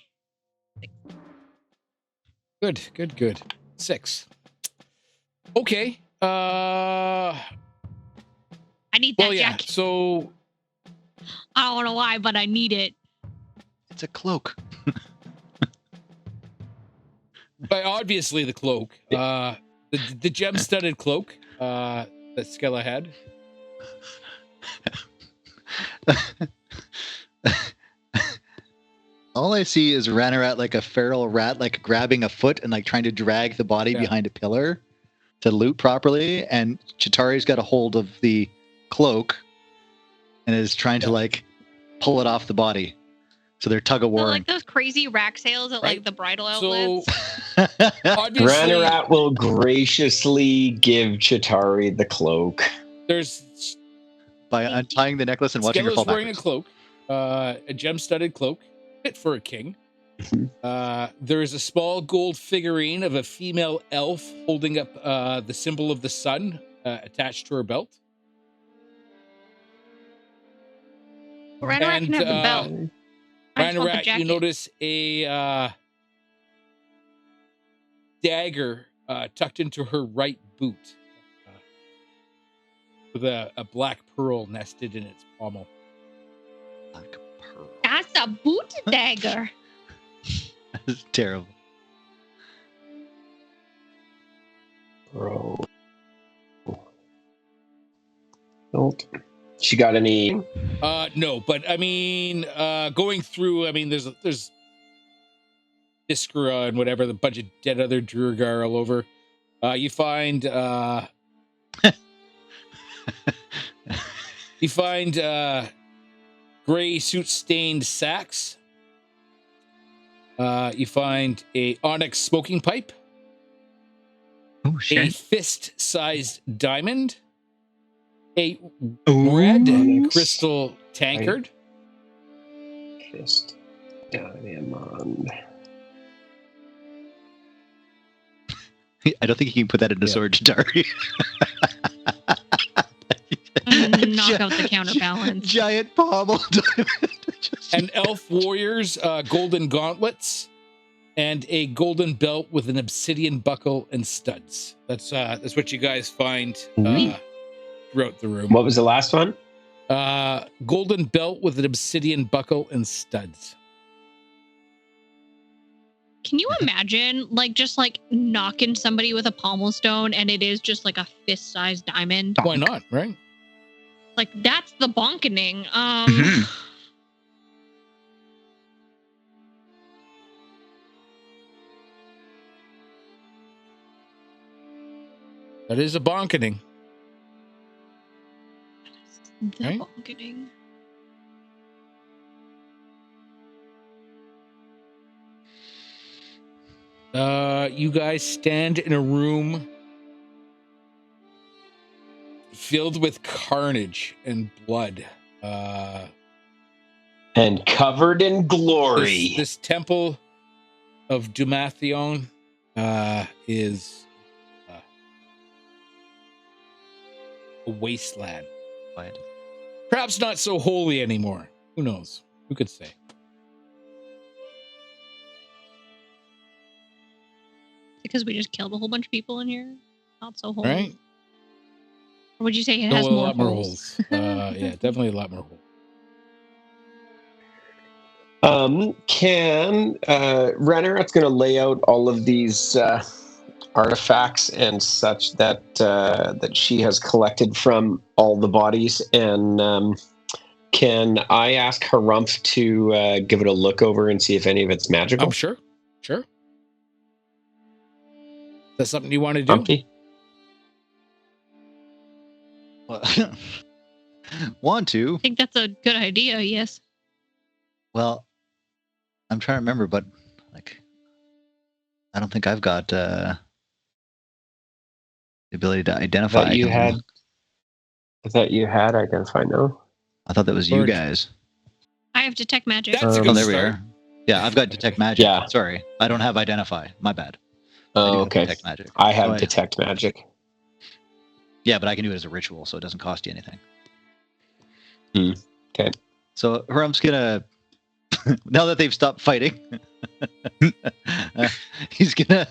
Good. 6. Okay. I need that jacket. So I don't know why, but I need it. It's a cloak. obviously the cloak. The gem-studded cloak that Skella had. All I see is Ranarat like a feral rat, like grabbing a foot and like trying to drag the body behind a pillar to loot properly. And Chitauri's got a hold of the cloak and is trying to like pull it off the body. So they're tug of So, war. like those crazy rack sales at like the bridal outlets. So obviously, Ranarat will graciously give Chitauri the cloak. there's By untying the necklace and watching her fall Skella's wearing a backwards. cloak, a gem-studded cloak, fit for a king. There is a small gold figurine of a female elf holding up the symbol of the sun attached to her belt. Ranarat can have the belt. I just want the Ranarat, you jacket. notice a dagger tucked into her right boot with a black pearl nested in its pommel. Black pearl. That's a boot dagger. That's terrible. Bro. Nope. She got any? No, but I mean, going through, I mean, there's Iskra and whatever, the bunch of dead other Druagar all over. You find gray suit stained sacks. You find a onyx smoking pipe, Oh, a shit. fist-sized diamond, a Ooh. red Onyx. crystal tankard. Fist diamond. I don't think you can put that in a sword, Chitauri. Knock out the counterbalance. Giant pommel diamond. An elf warrior's golden gauntlets, and a golden belt with an obsidian buckle and studs. That's what you guys find throughout the room. What was the last one? Golden belt with an obsidian buckle and studs. Can you imagine, like, just like knocking somebody with a pommel stone and it is just like a fist-sized diamond? Why not, right? Like, that's the bonkening. Mhm. That is a bonkening. The Right? bonkening. You guys stand in a room filled with carnage and blood. And covered in glory. This temple of Dumathion is a wasteland. Quiet. Perhaps not so holy anymore. Who knows? Who could say? Because we just killed a whole bunch of people in here. Not so holy. Right? Or would you say it No, has a more lot more holes? holes. Yeah, definitely a lot more holes. Can Ranarat's going to lay out all of these artifacts and such that that she has collected from all the bodies, and can I ask Harumph to give it a look over and see if any of it's magical? I'm sure. Sure. That's something you want to do? Humpty? Well, want to? I think that's a good idea, yes. Well, I'm trying to remember, but like, I don't think I've got the ability to identify. I thought you had identify. No. I thought that was you Or- guys. I have detect magic. That's a Oh, good Oh, there we start. are. Yeah, I've got detect magic. Yeah. Sorry, I don't have identify. My bad. I do Oh, have okay. detect magic. I have So detect magic. Yeah, but I can do it as a ritual, so it doesn't cost you anything. Okay. So Harumph's gonna, now that they've stopped fighting, he's gonna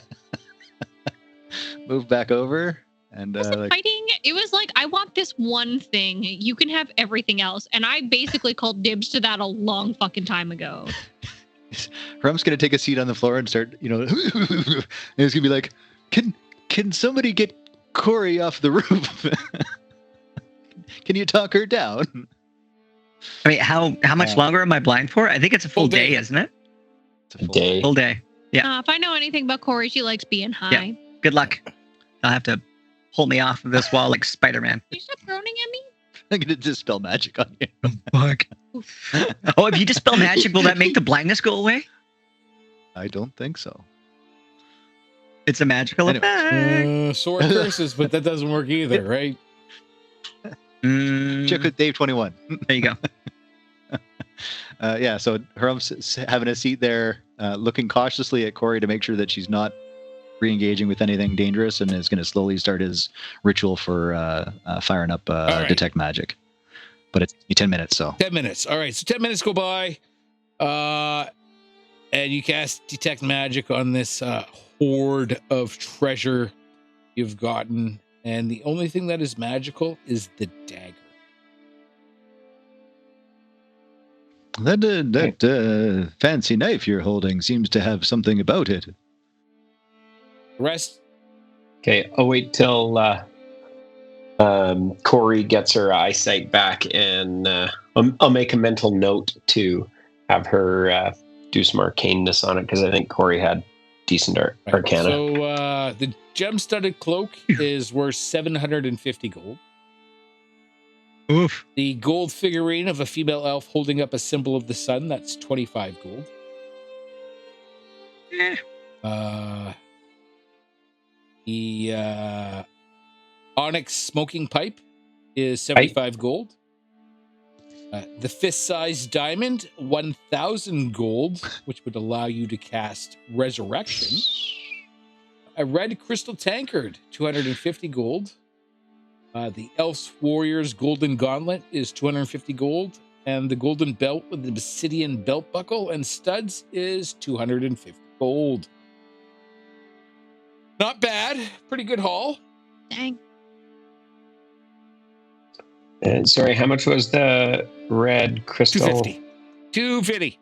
move back over and Was it like, fighting? It was like, I want this one thing. You can have everything else. And I basically called dibs to that a long fucking time ago. Harumph's gonna take a seat on the floor and start, and he's gonna be like, can somebody get Corrie off the roof? Can you talk her down? I mean, how much longer am I blind for? I think it's a full Full day. day, isn't it? It's a full Day. Full day. Yeah. If I know anything about Corrie, she likes being high. Good luck. I'll have to pull me off of this wall like Spider-Man. You stop groaning at me? I'm gonna dispel magic on you. Fuck. Oh, if you dispel magic, will that make the blindness go away? I don't think so. It's a magical Anyway. effect. Sword curses, but that doesn't work either, right? Check with Dave 21. There you go. Yeah, so Harumph's having a seat there, looking cautiously at Corrie to make sure that she's not re-engaging with anything dangerous, and is going to slowly start his ritual for firing up right. detect magic. But it's 10 minutes, so 10 minutes. All right, so 10 minutes go by, and you cast detect magic on this hoard of treasure you've gotten, and the only thing that is magical is the dagger. that fancy knife you're holding seems to have something about it. The rest, Okay, I'll wait till Corrie gets her eyesight back, and I'll make a mental note to have her do some arcaneness on it, because I think Corrie had decent arcana. So the gem-studded cloak is worth 750 gold. Oof. The gold figurine of a female elf holding up a symbol of the sun, that's 25 gold. The onyx smoking pipe is 75 gold. The fist-sized diamond, 1,000 gold, which would allow you to cast Resurrection. A red crystal tankard, 250 gold. The Elf's Warrior's golden gauntlet is 250 gold. And the golden belt with the obsidian belt buckle and studs is 250 gold. Not bad. Pretty good haul. Dang. And sorry, how much was the red crystal? 250. 250.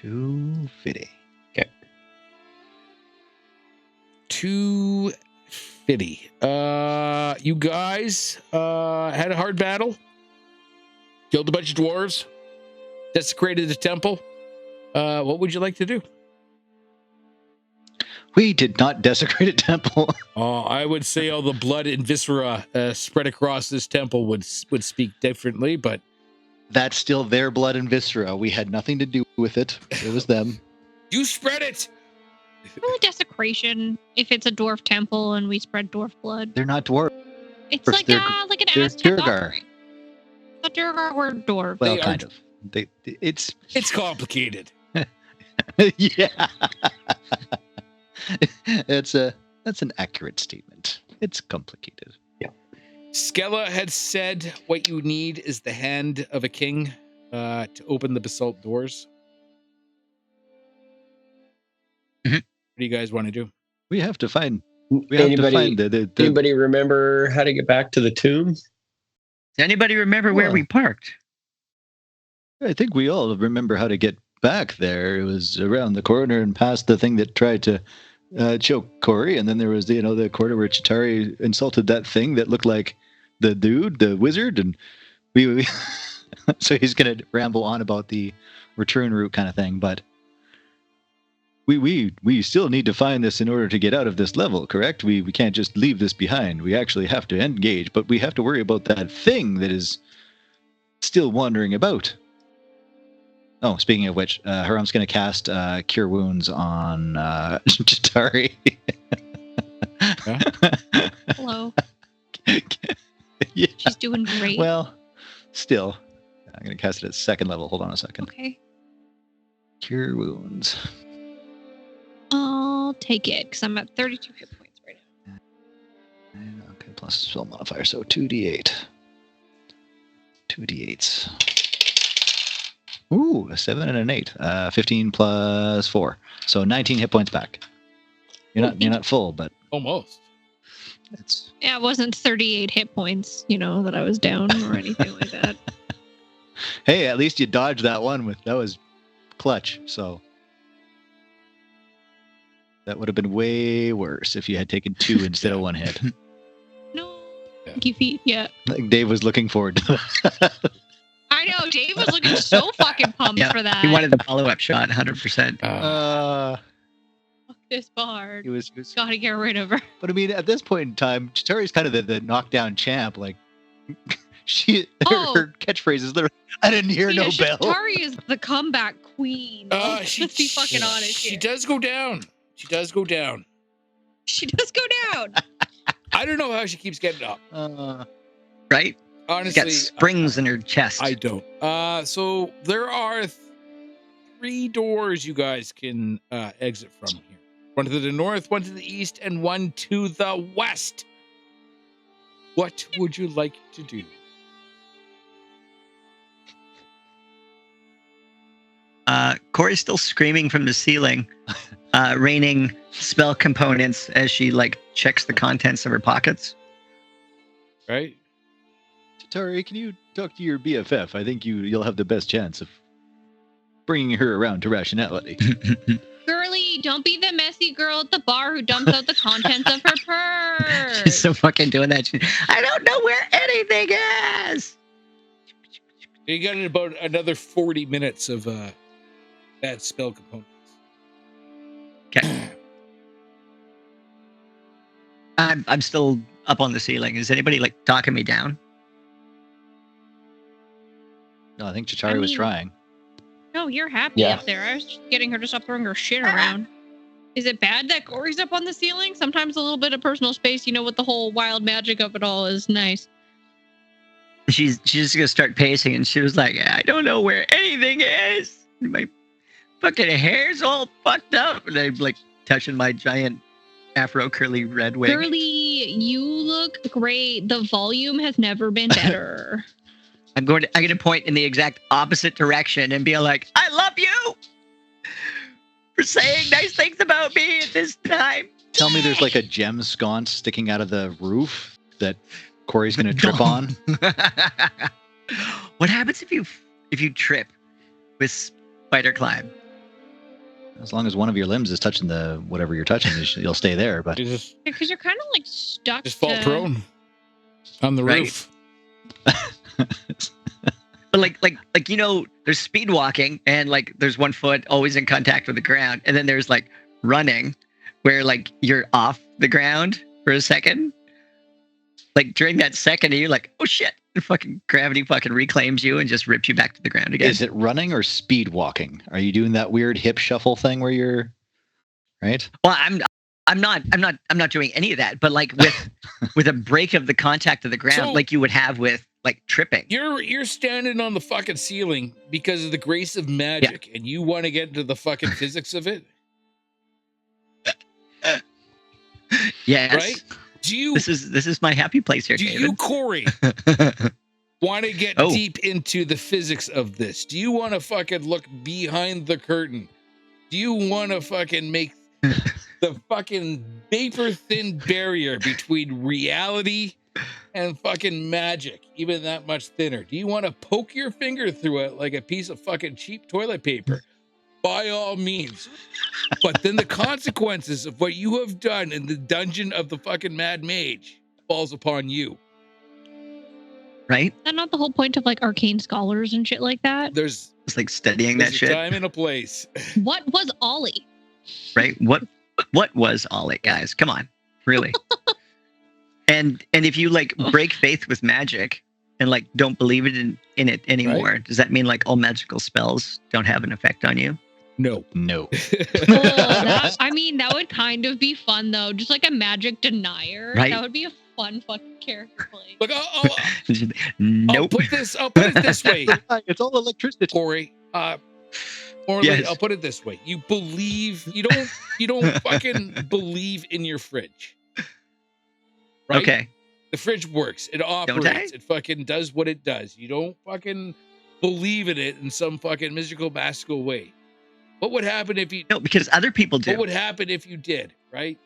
250. 250. You guys had a hard battle. Killed a bunch of dwarves. Desecrated the temple. What would you like to do? We did not desecrate a temple. I would say all the blood and viscera spread across this temple would speak differently, but That's still their blood and viscera. We had nothing to do with it. It was them. you spread it. Really desecration if it's a dwarf temple and we spread dwarf blood. They're not dwarves. It's First, like they're- an they're Aztec Durgar. offering. The Durgar were dwarf. Well, They are- kind of. It's It's complicated. yeah. That's an accurate statement. It's complicated. Skella had said what you need is the hand of a king to open the basalt doors. Mhm. What do you guys want to do? We have to find. We have to find the Anybody remember how to get back to the tomb? Does anybody remember where Well, we parked? I think we all remember how to get back there. It was around the corner and past the thing that tried to choke Corrie, and then there was the corner where Chitauri insulted that thing that looked like the dude, the wizard, and we so he's gonna ramble on about the return route kind of thing, but we still need to find this in order to get out of this level, correct? We can't just leave this behind. We actually have to engage, but we have to worry about that thing that is still wandering about. Oh, speaking of which, Harumph's going to cast Cure Wounds on Chitauri. Hello. Yeah. She's doing great. Well, still, I'm going to cast it at second level. Hold on a second. Okay. Cure Wounds. I'll take it because I'm at 32 hit points right now. Okay, plus spell modifier, so 2d8. 2d8s. Ooh, a 7 and an 8. 15 plus 4. So 19 hit points back. You're not full, but Almost. it's Yeah, it wasn't 38 hit points, that I was down or anything like that. hey, at least you dodged that one that was clutch, so that would have been way worse if you had taken 2 instead of 1 hit. No. Yeah. Thank you, feet. Yeah. Like Dave was looking forward to that. I know. Dave was looking so fucking pumped Yeah, for that. He wanted the follow-up shot, 100%. Fuck this bard. he was Gotta get rid of her. But I mean, at this point in time, Chitauri's kind of the knockdown champ. Like, Oh. her catchphrase is literally, "I didn't hear no bell." Chitauri is the comeback queen. Let's be fucking honest She here. does go down. She does go down. She does go down. I don't know how she keeps getting up. Right? She's Honestly, got springs in her chest. I don't. So there are 3 doors you guys can exit from here. One to the north, one to the east, and one to the west. What would you like to do? Corey's still screaming from the ceiling, raining spell components as she checks the contents of her pockets. Right? Chitauri, can you talk to your BFF? I think you'll have the best chance of bringing her around to rationality. Girly, don't be the messy girl at the bar who dumps out the contents of her purse. She's so fucking doing that. I don't know where anything is. You got about another 40 minutes of bad spell components. Okay. I'm still up on the ceiling. Is anybody talking me down? No, I think Chitauri was mean- trying. No, you're happy Yeah. up there. I was just getting her to stop throwing her shit around. Is it bad that Corey's up on the ceiling? Sometimes a little bit of personal space, with the whole wild magic of it all is nice. She's just gonna start pacing, and she was like, "I don't know where anything is. My fucking hair's all fucked up." And I'm touching my giant afro curly red wig. Girly, you look great. The volume has never been better. I'm going to point in the exact opposite direction and be like, "I love you for saying nice things about me at this time." tell me there's like a gem sconce sticking out of the roof that Corey's going to trip on? What happens if you trip with spider climb? As long as one of your limbs is touching the whatever you're touching, you'll stay there. But You just Because you're kind of like stuck. fall prone on the Right. roof. But like there's speed walking and like there's one foot always in contact with the ground, and then there's like running where like you're off the ground for a second. Like during that second, you're like, oh shit, and fucking gravity fucking reclaims you and just rips you back to the ground again. is it running or speed walking? Are you doing that weird hip shuffle thing where you're right? Well, I'm not doing any of that, but like with a break of the contact of the ground, So- like you would have with like tripping. You're standing on the fucking ceiling because of the grace of magic, and you want to get into the fucking physics of it, Yes. right? Do you This is my happy place here, do David. you, Corey, want to get Oh. deep into the physics of this? Do you want to fucking look behind the curtain? Do you want to fucking make the fucking vapor thin barrier between reality and fucking magic even that much thinner? Do you want to poke your finger through it like a piece of fucking cheap toilet paper? By all means. But then the consequences of what you have done in the dungeon of the fucking Mad Mage falls upon you. Right? Is that not the whole point of like arcane scholars and shit like that? There's It's like studying that a shit. time and a place. What was Ollie? Right? What was all it, guys? Come on. Really? and if you like break faith with magic and like don't believe it in it anymore, does that mean like all magical spells don't have an effect on you? No. No. I mean, that would kind of be fun though. Just like a magic denier. Right. That would be a fun fucking character play. Look, I'll Nope. put it this way, It's all electricity. Corey. Morley, Yes. I'll put it this way. You don't fucking believe in your fridge. Right? Okay. The fridge works. It operates. It fucking does what it does. You don't fucking believe in it in some fucking mystical, magical way. What would happen if you No, because other people do. What would happen if you did, right?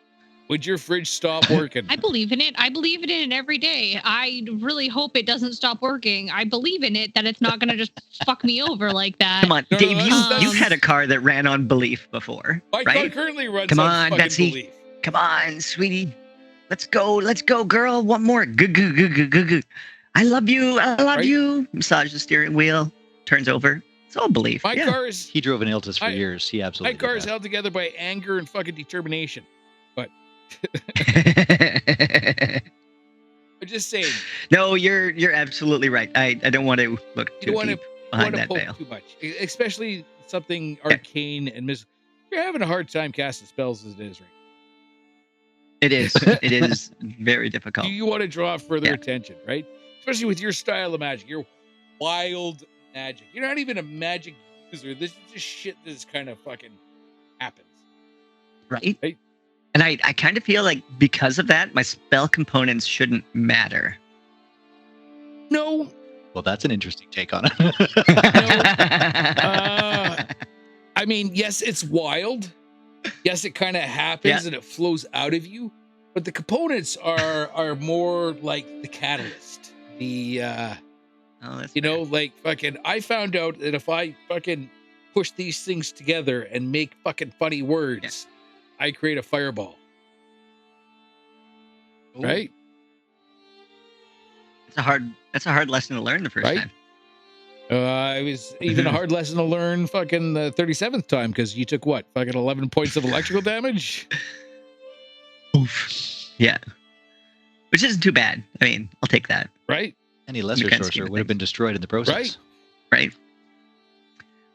Would your fridge stop working? I believe in it. I believe in it every day. I really hope it doesn't stop working. I believe in it that it's not going to just fuck me over like that. Come on, No, no, Dave, that's- you've had a car that ran on belief before, My car right? currently runs Come on on, fucking Betsy. belief. Come on, sweetie. Let's go, girl. One more. Goo. I love you. Right? You. Massage the steering wheel. Turns over. It's all belief. My Yeah. car is He drove an Iltis for I- years. He absolutely. my car did is that. held together by anger and fucking determination. I'm just saying, No, you're absolutely right. I don't want to look you too don't want to deep behind that poke veil. too much, especially something arcane and You're having a hard time casting spells as it is, right? It is. It is very difficult. You want to draw further Yeah. attention, right? Especially with your style of magic, your wild magic. You're not even a magic user. This is just shit that just kind of fucking happens. Right? Right. And I kind of feel like because of that, my spell components shouldn't matter. No, Well, that's an interesting take on it. I mean, yes, it's wild. Yes, it kind of happens and it flows out of you, but the components are more like the catalyst. The That's you know, like fucking. I found out that if I fucking push these things together and make fucking funny words, I create a fireball. Right? That's a hard lesson to learn the first Right? time. It was even a hard lesson to learn fucking the 37th time because you took what? Fucking 11 points of electrical damage? Oof. Yeah. Which isn't too bad. I mean, I'll take that. Right? Any lesser grand scheme sorcerer of would have been destroyed in the process. Right. Right.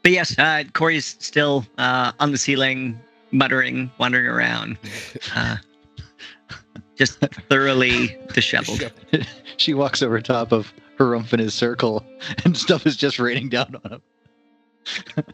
But yes, Corey's still on the ceiling, muttering, wandering around. Just thoroughly disheveled. She walks over top of Harumph in his circle, and stuff is just raining down on him.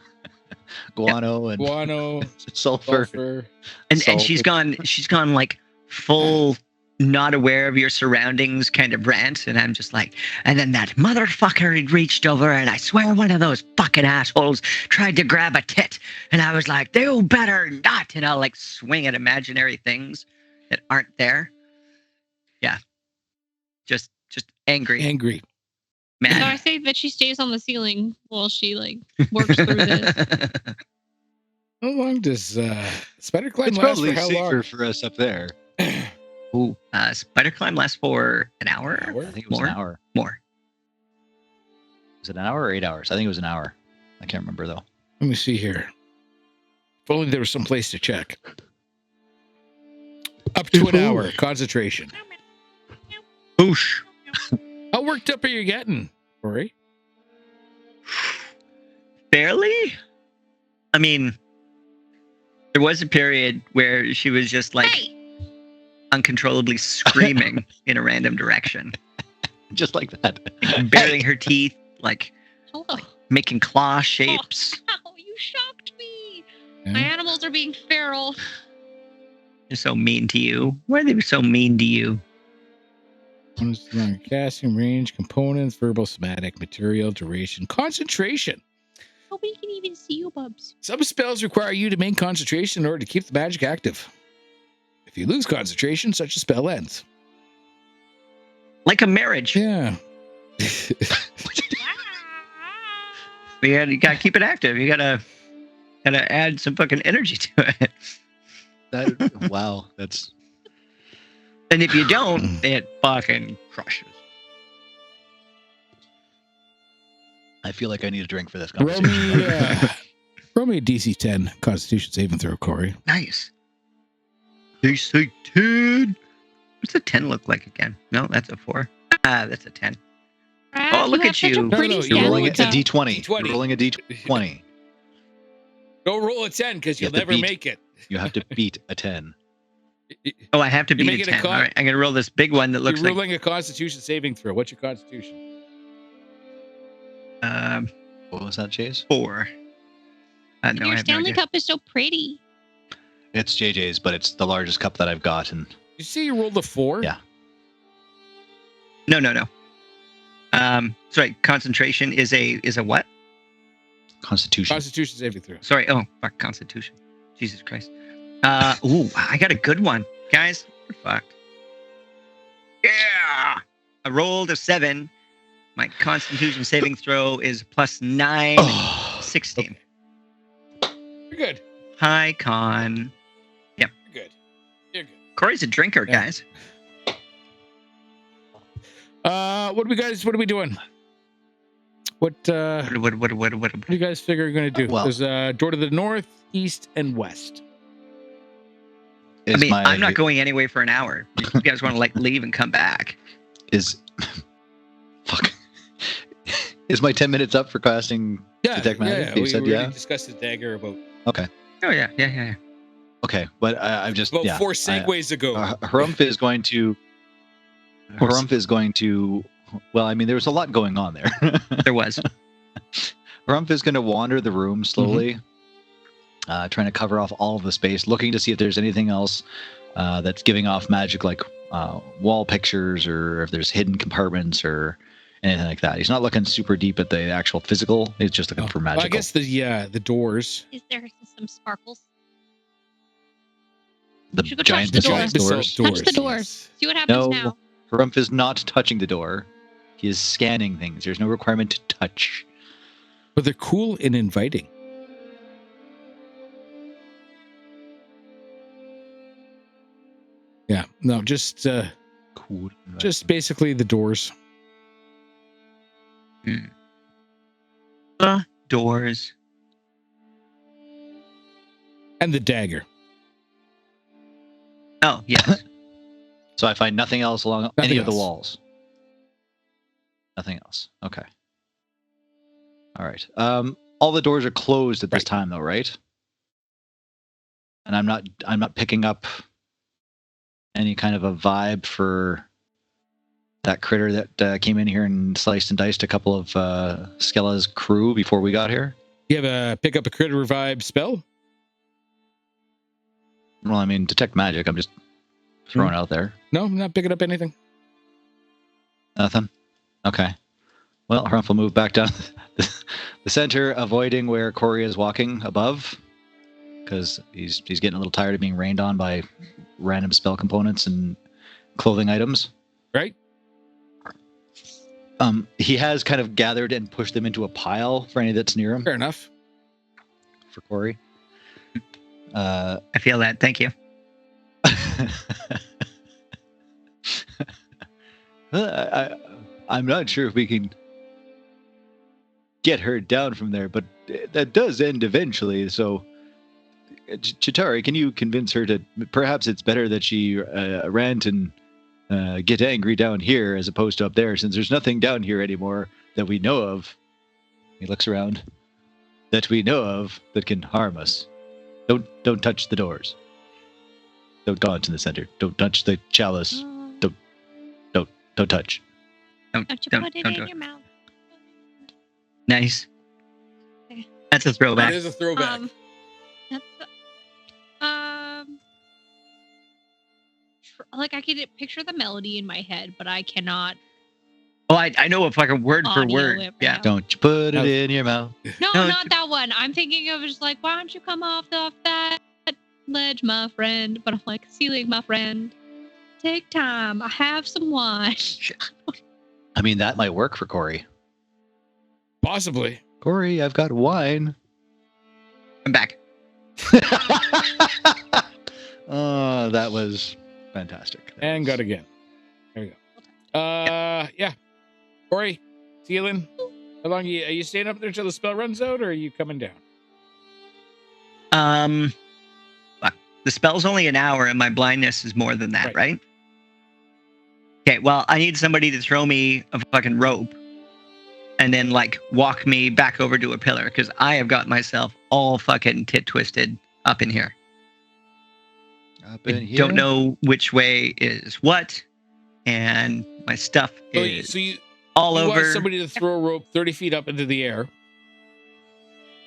Guano and Guano, sulfur. sulfur. And Salt. she's gone like full not aware of your surroundings kind of rant, and I'm just like, and then that motherfucker had reached over, and I swear one of those fucking assholes tried to grab a tit, and I was like, you better not, and I'll like swing at imaginary things that aren't there. Yeah, just angry, Angry. So mad. I say that she stays on the ceiling while she like works through this. How long does spider climb It's last probably for how safer long? for us up there. Ooh, spider climb lasts for an hour. An hour? I think it was More? an hour. More. Was it an hour or 8 hours? I think it was an hour. I can't remember though. Let me see here. If only there was some place to check. Up to an hour. Concentration. Boosh. How worked up are you getting, Corey? Barely. I mean, there was a period where she was just like Hey! uncontrollably screaming in a random direction, Just like that. baring her teeth, like Hello. making claw shapes. Ow, you shocked me. Yeah. My animals are being feral. They're so mean to you. Why are they so mean to you? Casting range, components, verbal, somatic, material, duration, concentration. Nobody can even see you, Bubs. Some spells require you to maintain concentration in order to keep the magic active. If you lose concentration, such a spell ends. Like a marriage. Yeah. You gotta keep it active. You gotta add some fucking energy to it. Wow, that's And if you don't, it fucking crushes. I feel like I need a drink for this Roll conversation. me, roll me a DC 10 Constitution saving throw, Corey. Nice. DC 10. What's a 10 look like again? No, that's a 4. That's a 10. Brad, look have at such you. a No, pretty no, You're Yeah, rolling look it skeleton. a D20. D20. You're rolling a D20. Don't roll a 10 because You you'll have to never beat- make it. You have to beat a 10. Oh, I have to You beat make a it a 10. con- All right, I'm going to roll this big one that looks You're like... rolling a Constitution saving throw. What's your Constitution? What was that, Chase? 4. No, And I your have no Stanley idea. Cup is so pretty. It's JJ's, but it's the largest cup that I've got, and You see, you rolled a 4. Yeah. No. Sorry, concentration is a what? Constitution. Constitution saving throw. Sorry, oh, fuck, constitution. Jesus Christ. Ooh, I got a good one. Guys, you're fucked. Yeah! I rolled a 7. My constitution saving throw is +9, Oh, 16. You're good. High con. You're good. You're good. Corey's a drinker, Yeah. guys. What are we doing? What What? do you guys figure you're going to do? Well- There's a door to the north, east, and west. I is mean, my- I'm not going anyway for an hour. You guys want to like leave and come back? Is fuck. Is my 10 minutes up for casting Detect Magic? You We said already yeah. discussed the dagger about Oh yeah. Okay, but I've just 4 segues ago. Harumph is going to. Harumph is going to. Well, I mean, there was a lot going on there. There was. Harumph is going to wander the room slowly, trying to cover off all of the space, looking to see if there's anything else that's giving off magic, like wall pictures, or if there's hidden compartments or anything like that. He's not looking super deep at the actual physical. He's just looking for magical. I guess the doors. Is there some sparkles? the should go giant touch the basalt door. doors. Touch the door. yes. See what happens No, now. Harumph is not touching the door. He is scanning things. There's no requirement to touch. But they're cool and inviting. Yeah. No, just Cool. basically the doors. The doors. And the dagger. Oh yes. So I find nothing else along Nothing any of the else. walls. Nothing else. Okay. All right. All the doors are closed at this Right. time, though, right? And I'm not picking up any kind of a vibe for that critter that came in here and sliced and diced a couple of Skella's crew before we got here. You have a pick up a critter revive spell? Well, I mean, detect magic. I'm just Throwing it out there. No, I'm not picking up anything. Nothing? Okay. Well, Harumph will move back down the center, avoiding where Corrie is walking above, because he's getting a little tired of being rained on by random spell components and clothing items. Right? He has kind of gathered and pushed them into a pile for any that's near him. Fair enough. For Corrie. I feel that. Thank you. I'm not sure if we can get her down from there, but that does end eventually. So, Chitauri, can you convince her to perhaps it's better that she rant and get angry down here as opposed to up there, since there's nothing down here anymore that we know of. He looks around. That we know of that can harm us. Don't touch the doors. Don't go into the center. Don't touch the chalice. Don't touch. Don't you put it in your mouth. Nice. Okay. That's a throwback. That is a throwback. That's like I can picture the melody in my head, but I cannot. Oh, I know a fucking word for Audio word. it, Yeah. yeah. Don't you put it in your mouth. No, No, not that one. I'm thinking of just like, why don't you come off that ledge, my friend? But I'm like, ceiling, my friend. Take time. I have some wine. I mean, that might work for Corrie. Possibly. Corrie, I've got wine. I'm back. Oh, that was fantastic. And got again. There we go. Yeah. Corrie, Sealan, how long are you staying up there until the spell runs out, or are you coming down? The spell's only an hour, and my blindness is more than that, right? Okay, well, I need somebody to throw me a fucking rope and then, like, walk me back over to a pillar, because I have got myself all fucking tit twisted up in here. Up I in here. don't know which way is what, and my stuff is So you all you over. want somebody to throw a rope 30 feet up into the air.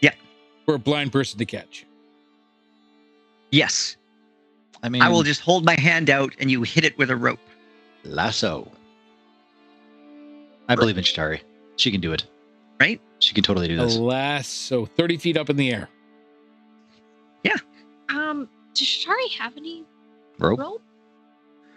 Yeah. For a blind person to catch. Yes. I mean, I will just hold my hand out and you hit it with a rope. lasso. I believe in Chitauri. She can do it. Right? She can totally do this. Alas, so 30 feet up in the air. Does Chitauri have any Rope? rope?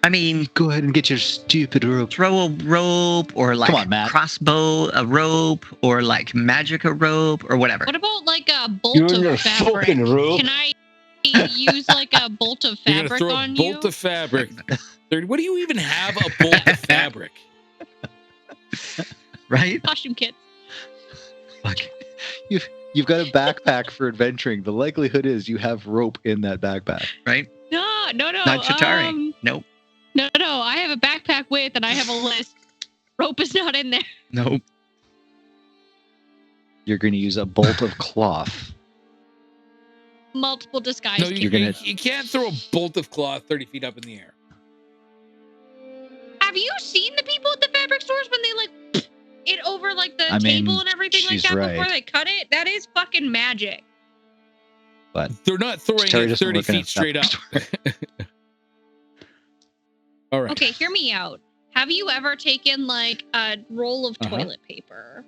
I mean, Go ahead and get your stupid rope. throw a rope or like Come on, Matt. crossbow a rope or like magic a rope or whatever. What about like a bolt You're in of a fabric? fucking rope. Can I use like a bolt of You're going to fabric throw a on bolt you? of fabric. 30, what do you even have a bolt of fabric? Right? Costume kit. Fuck. You've got a backpack for adventuring. The likelihood is you have rope in that backpack. Right? No. Not Chitauri. Nope. No. I have a backpack with, and I have a list. Rope is not in there. Nope. You're going to use a bolt of cloth. Multiple disguise. No, kits. you can't throw a bolt of cloth 30 feet up in the air. Have you seen the people at the fabric stores when they like it over like the I mean, table and everything like she's that right. before they cut it? That is fucking magic. But They're not throwing Chitauri it doesn't 30 work in a feet straight up. fabric All right. Okay, hear me out. Have you ever taken like a roll of Uh-huh. toilet paper,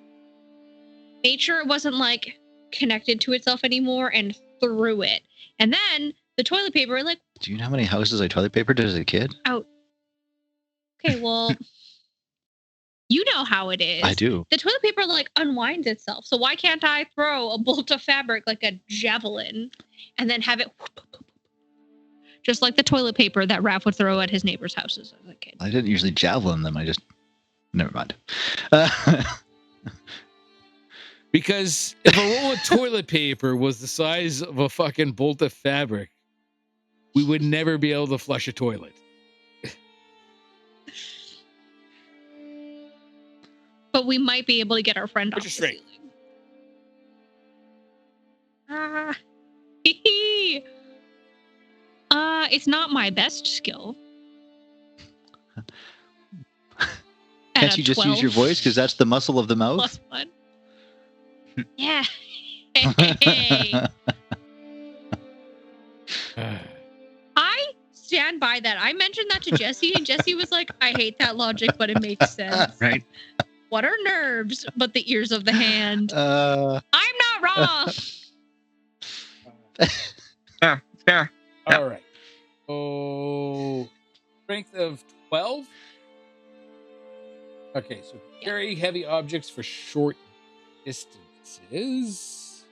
made sure it wasn't like connected to itself anymore, and threw it? And then the toilet paper, like, do you know how many houses I toilet papered as a kid? okay, well, you know how it is. I do. The toilet paper like unwinds itself. So why can't I throw a bolt of fabric like a javelin and then have it just like the toilet paper that Raph would throw at his neighbor's houses as a kid? I didn't usually javelin them. I just... Never mind. Because if a roll of toilet paper was the size of a fucking bolt of fabric, we would never be able to flush a toilet. But we might be able to get our friend off Which the is straight. ceiling. It's not my best skill. Can't you just use your voice? Because that's the muscle of the mouth. Plus one. Yeah. Hey. I stand by that. I mentioned that to Jesse, and Jesse was like, I hate that logic, but it makes sense. Right? What are nerves but the ears of the hand? Uh, I'm not wrong. Fair. Yep. All right. Oh, strength of 12. Okay, so carry heavy objects for short distances.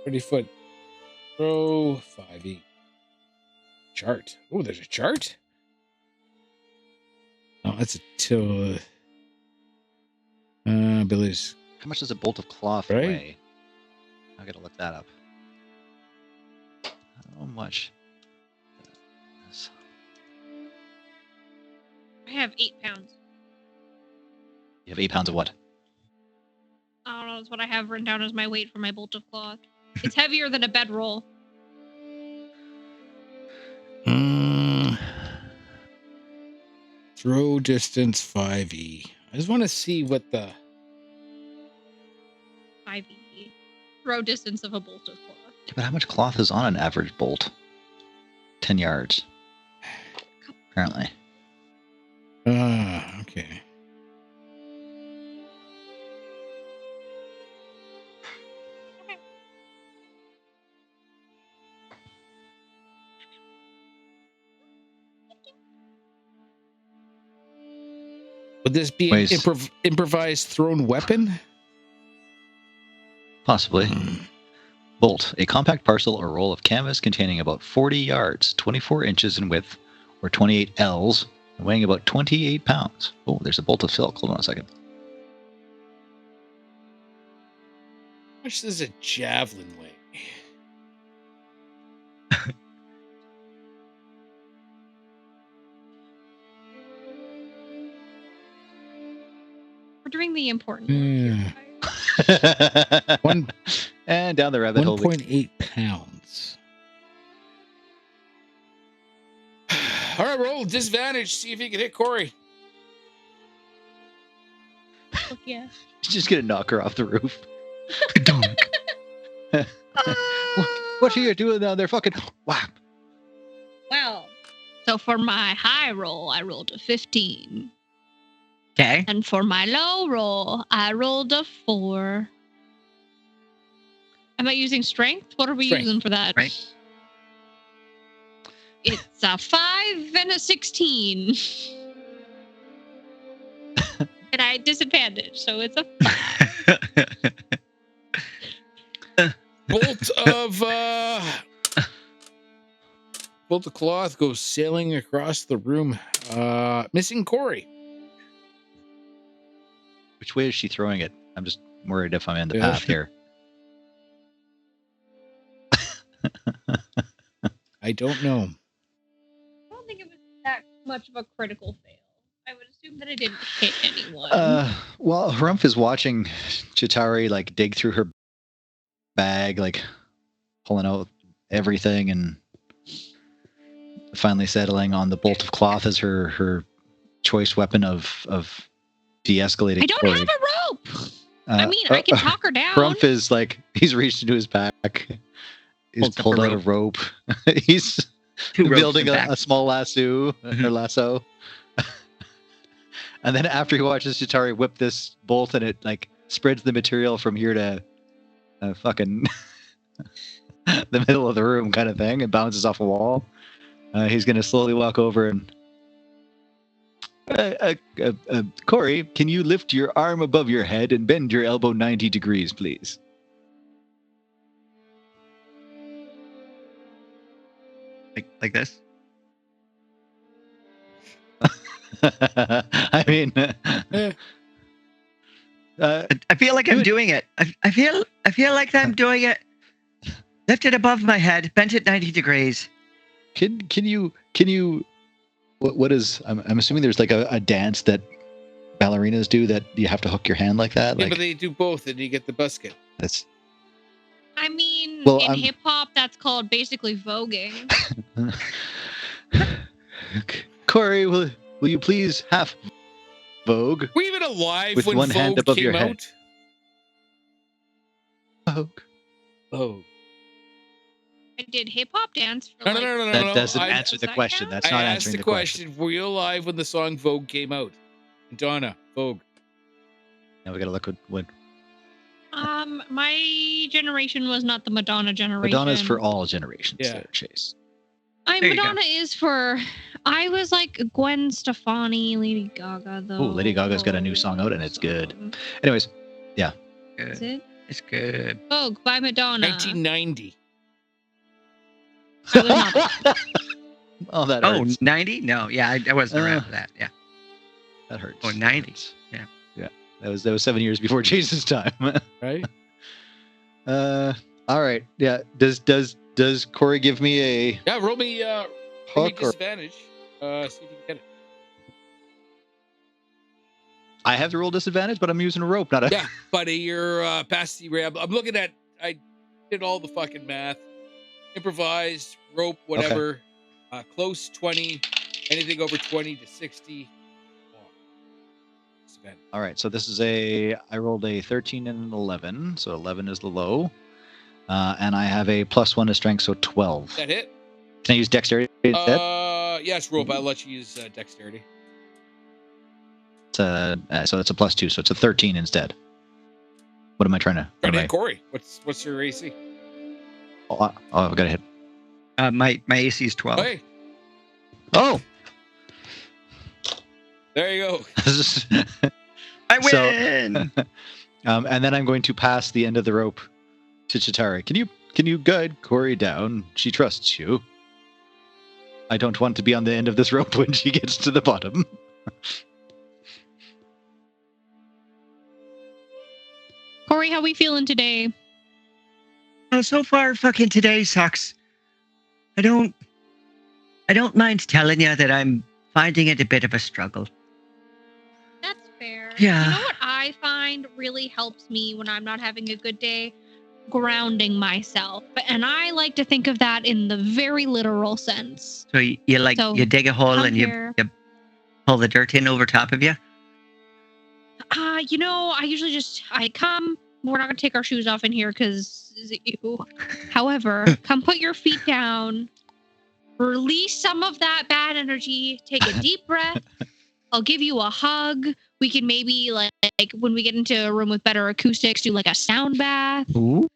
30-foot throw, 5e. Chart. Oh, there's a chart? Oh, that's a till. Abilities. how much does a bolt of cloth Right. weigh? I gotta look that up. How much? I have 8 pounds. You have 8 pounds of what? I don't know. That's what I have written down as my weight for my bolt of cloth. It's heavier than a bedroll. Throw distance 5e. I just want to see what the 5e. Throw distance of a bolt of cloth. But how much cloth is on an average bolt? 10 yards. Apparently. Okay. Would this be an Wait. improvised thrown weapon? Possibly. Bolt, a compact parcel or roll of canvas containing about 40 yards, 24 inches in width, or 28 Ls, and weighing about 28 pounds. Oh, there's a bolt of silk. Hold on a second. How much does a javelin weigh? We're doing the important work here. One- And down the rabbit hole. 1.8 pounds. All right, roll disadvantage. See if you can hit Corrie. Fuck yeah. Just gonna knock her off the roof. What are you doing down there? Fucking whap. Well, so for my high roll, I rolled a 15. Okay. And for my low roll, I rolled a 4. Am I using strength? What are we Strength. using for that? Right. It's a 5 and a 16. And I had disadvantage, so it's a Bolt of cloth goes sailing across the room, missing Corrie. Which way is she throwing it? I'm just worried if I'm in the Yeah. path here. I don't know. I don't think it was that much of a critical fail. I would assume that I didn't hit anyone. Well, Harumph is watching Chitauri like dig through her bag, like pulling out everything and finally settling on the bolt of cloth as her choice weapon of de-escalating. I don't Corrie. have a rope. I mean, I can talk her down. Harumph is like, he's reached into his back. He's Pulls up pulled a out a rope. He's 2 ropes building in a back. small lasso, or lasso. And then after he watches Chitauri whip this bolt and it like spreads the material from here to fucking the middle of the room kind of thing and bounces off a wall, he's going to slowly walk over and Corrie, can you lift your arm above your head and bend your elbow 90 degrees, please? Like this. I mean, I feel like I'm doing it. I feel like I'm doing it. Lift it above my head, bent it 90 degrees. can you what is I'm assuming there's like a dance that ballerinas do that you have to hook your hand like that, Yeah, like but they do both, and you get the busket. that's I mean, Well, in I'm- hip hop, that's called basically voguing. Corrie, will you please half vogue? Were you even alive With when one hand Vogue above came your head. out? Vogue. Oh. I did hip hop dance for No. That doesn't I- answer the Does that question. count? That's I not asked answering the the question. question. Were you alive when the song Vogue came out? Donna, Vogue. Now we gotta look what My generation was not the Madonna generation. Madonna's for all generations. Yeah. There, Chase. I There you go. Madonna is for. I was like Gwen Stefani, Lady Gaga though. Ooh, Lady Gaga's got a new song out and it's good. Anyways, Is Good. it It's good. Vogue by Madonna? 1990. I was not. oh, that Oh, hurts. 90? No, yeah, I wasn't around for that. Yeah. That hurts. Oh, That 90. hurts. Yeah. Yeah. That was 7 years before Chase's time. Right? All right. Yeah. Does Corey give me a Yeah, roll me hook or disadvantage. See if you can get it. I have to roll disadvantage, but I'm using a rope, not a Yeah, buddy, you're past the ramp. I'm looking at. I did all the fucking math. Improvised rope, whatever. Close 20. Anything over 20 to 60. Disadvantage. All right, so this is I rolled a 13 and an 11, so 11 is the low. And I have a +1 to strength, so 12. That hit? Can I use dexterity instead? Yes, rope. I'll let you use dexterity. So it's a +2, so it's a 13 instead. What am I trying to? Trying to what hit Corey. What's your AC? I've got to hit. My AC is 12. Hey, Oh! there you go. I So- win! And then I'm going to pass the end of the rope to Chitauri. Can you guide Corey down? She trusts you. I don't want to be on the end of this rope when she gets to the bottom. Corey, how we feeling today? Oh, so far, fucking today sucks. I don't mind telling you that I'm finding it a bit of a struggle. That's fair. Yeah. You know what I find really helps me when I'm not having a good day? Grounding myself. And I like to think of that in the very literal sense. So you dig a hole come and here. you pull the dirt in over top of you? I usually I come. We're not going to take our shoes off in here because, however, come put your feet down, release some of that bad energy, take a deep breath. I'll give you a hug. We can maybe like when we get into a room with better acoustics, do like a sound bath. Ooh.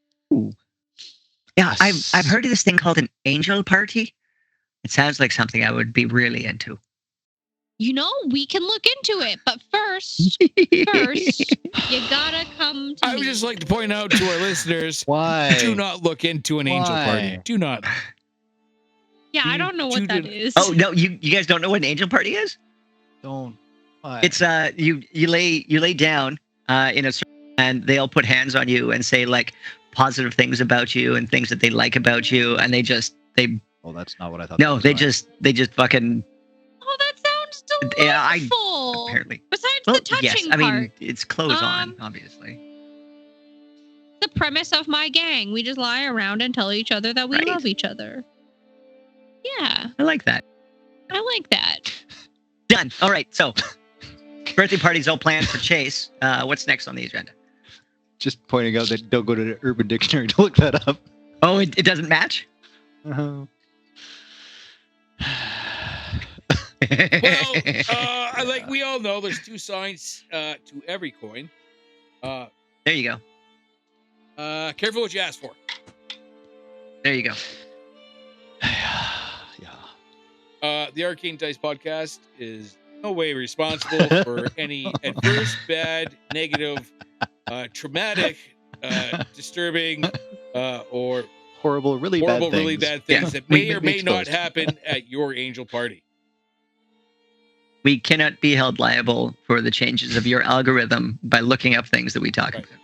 Yeah, I've heard of this thing called an angel party. It sounds like something I would be really into. We can look into it, but first, you gotta come to I me. would just like to point out to our listeners: Why? do not look into an angel party. Why? Do not. Yeah, I don't know what that is. Oh no, you guys don't know what an angel party is? Don't. Why? It's you lay down in a circle and they all put hands on you and say like positive things about you and things that they like about you, and they Oh, that's not what I thought. no, that was they like. just fucking Oh, that sounds delightful. Yeah, apparently. Besides well, the touching yes, I mean part, it's clothes on, obviously. the premise of my gang, we just lie around and tell each other that we Right. love each other. Yeah, I like that. I like that. Done. All right, so birthday party's all planned for Chase. What's next on the agenda? Just pointing out that don't go to the Urban Dictionary to look that up. Oh, it doesn't match? Uh-huh. Well, like we all know, there's two sides to every coin. There you go. Careful what you ask for. There you go. Yeah. The Arcane Dice podcast is no way responsible for any adverse, bad, negative, traumatic, disturbing, or Horrible, really horrible, bad things. really bad things Yeah. that may We or may not exposed. happen at your angel party. We cannot be held liable for the changes of your algorithm by looking up things that we talk Right. about.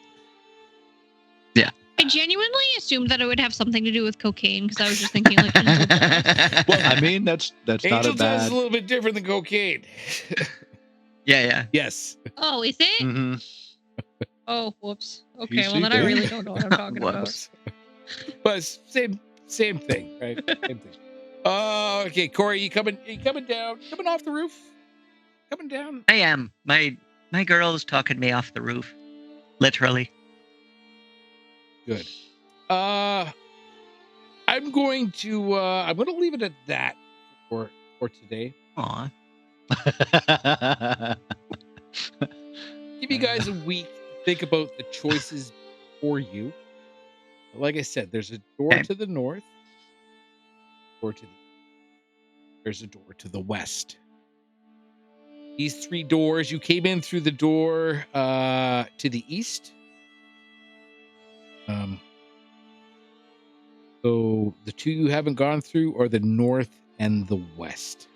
I genuinely assumed that it would have something to do with cocaine because I was just thinking like angel dust. Well, I mean, that's not Angel a dust is bad. a little bit different than cocaine. Yeah. Yes. Oh, is it? Mhm. Oh, whoops. Okay, You well then I see, really Dan? don't know what I'm talking about. Whoops. But it's same thing, right? Same thing. Okay, Corey, you coming down? Coming off the roof? Coming down? I am. My girl's talking me off the roof. Literally. Good. I'm going to leave it at that for today. Aw. Give you guys a week to think about the choices for you. Like I said, there's a door Okay. to the north, there's a door to the west. These 3 doors, you came in through the door to the east. So the 2 you haven't gone through are the north and the west.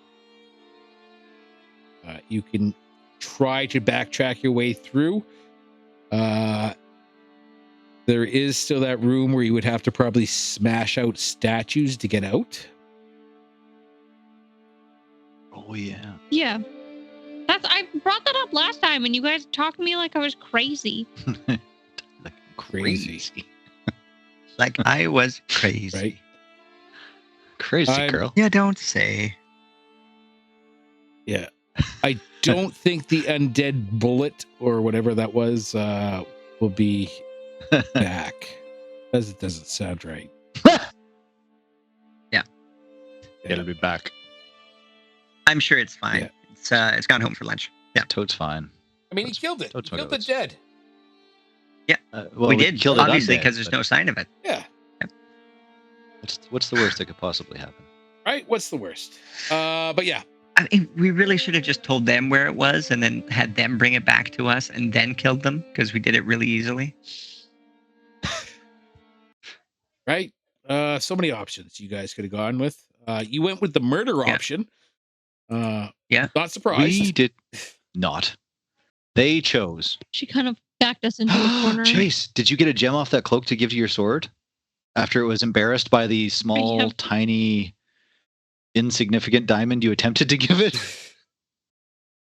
You can try to backtrack your way through. There is still that room where you would have to probably smash out statues to get out. Oh yeah. Yeah. I brought that up last time and you guys talked to me like I was crazy. Like Crazy. Like I was crazy. Right. Crazy girl. Yeah, don't say. Yeah. I don't think the undead bullet or whatever that was will be back. Because it doesn't sound right. Yeah. It'll be back. I'm sure it's fine. Yeah. It's gone home for lunch. Yeah. Toad's fine. I mean, he killed it. He Toad's my killed the goats. dead. Well, we did, killed it obviously, undead, because there's but no sign of it. Yeah. What's the worst that could possibly happen? Right? What's the worst? But yeah. I mean, we really should have just told them where it was and then had them bring it back to us and then killed them because we did it really easily. Right? So many options you guys could have gone with. You went with the murder option. Yeah. Not surprised. We did not. They chose. She kind of backed us into a corner. Chase, did you get a gem off that cloak to give to your sword? After it was embarrassed by the small, Yeah. tiny, insignificant diamond you attempted to give it?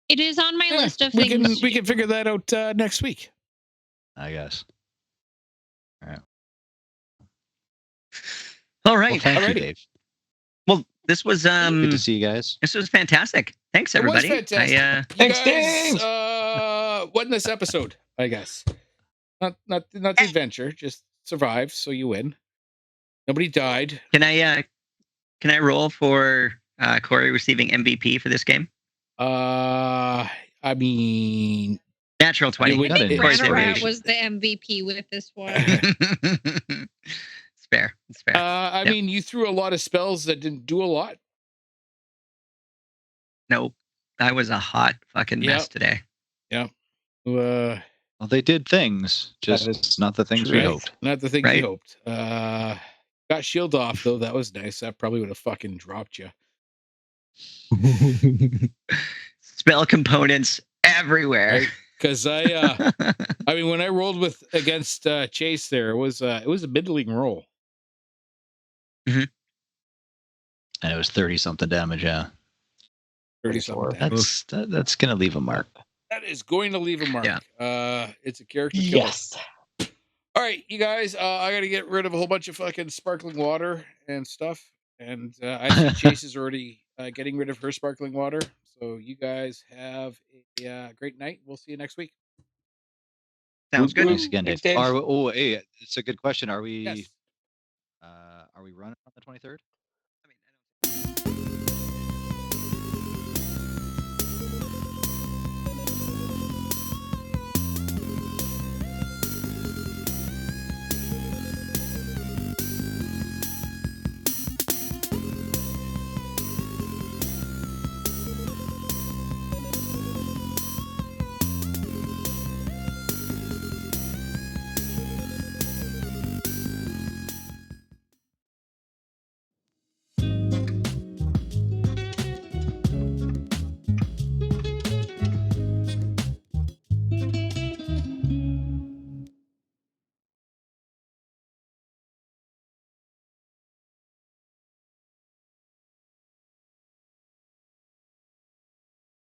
It is on my Yeah, list of we things. can figure that out next week. I guess. All Well, right. thank you, Alrighty. Dave. Well, this was Good to see you guys. this was fantastic. Thanks, It was everybody. fantastic. You Thanks, guys won this episode, I guess. Not the adventure, just survived, so you win. Nobody died. Can I roll for Corrie receiving MVP for this game? I mean, Natural 20. You would- I think Corrie's Ranarat MVP. was the MVP with this one. It's fair. It's fair. I Yep. mean, you threw a lot of spells that didn't do a lot. Nope. I was a hot fucking mess Yep. today. Well, they did things, just is not the things we Right? hoped. Not the things Right. you hoped. Got shield off though. That was nice. That probably would have fucking dropped you. Spell components everywhere. Right? Because I mean, when I rolled against Chayse, there it was a middling roll. And it was 30-something damage, yeah. 30 Sure. something. That's going to leave a mark. That is going to leave a mark. Yeah. It's a character killer. Yes. All right, you guys. I got to get rid of a whole bunch of fucking sparkling water and stuff. And I see Chayse is already getting rid of her sparkling water. So you guys have a great night. We'll see you next week. Sounds good. Thanks again, Dave. Thanks, Dave. Hey, it's a good question. Are we Yes. running on the 23rd?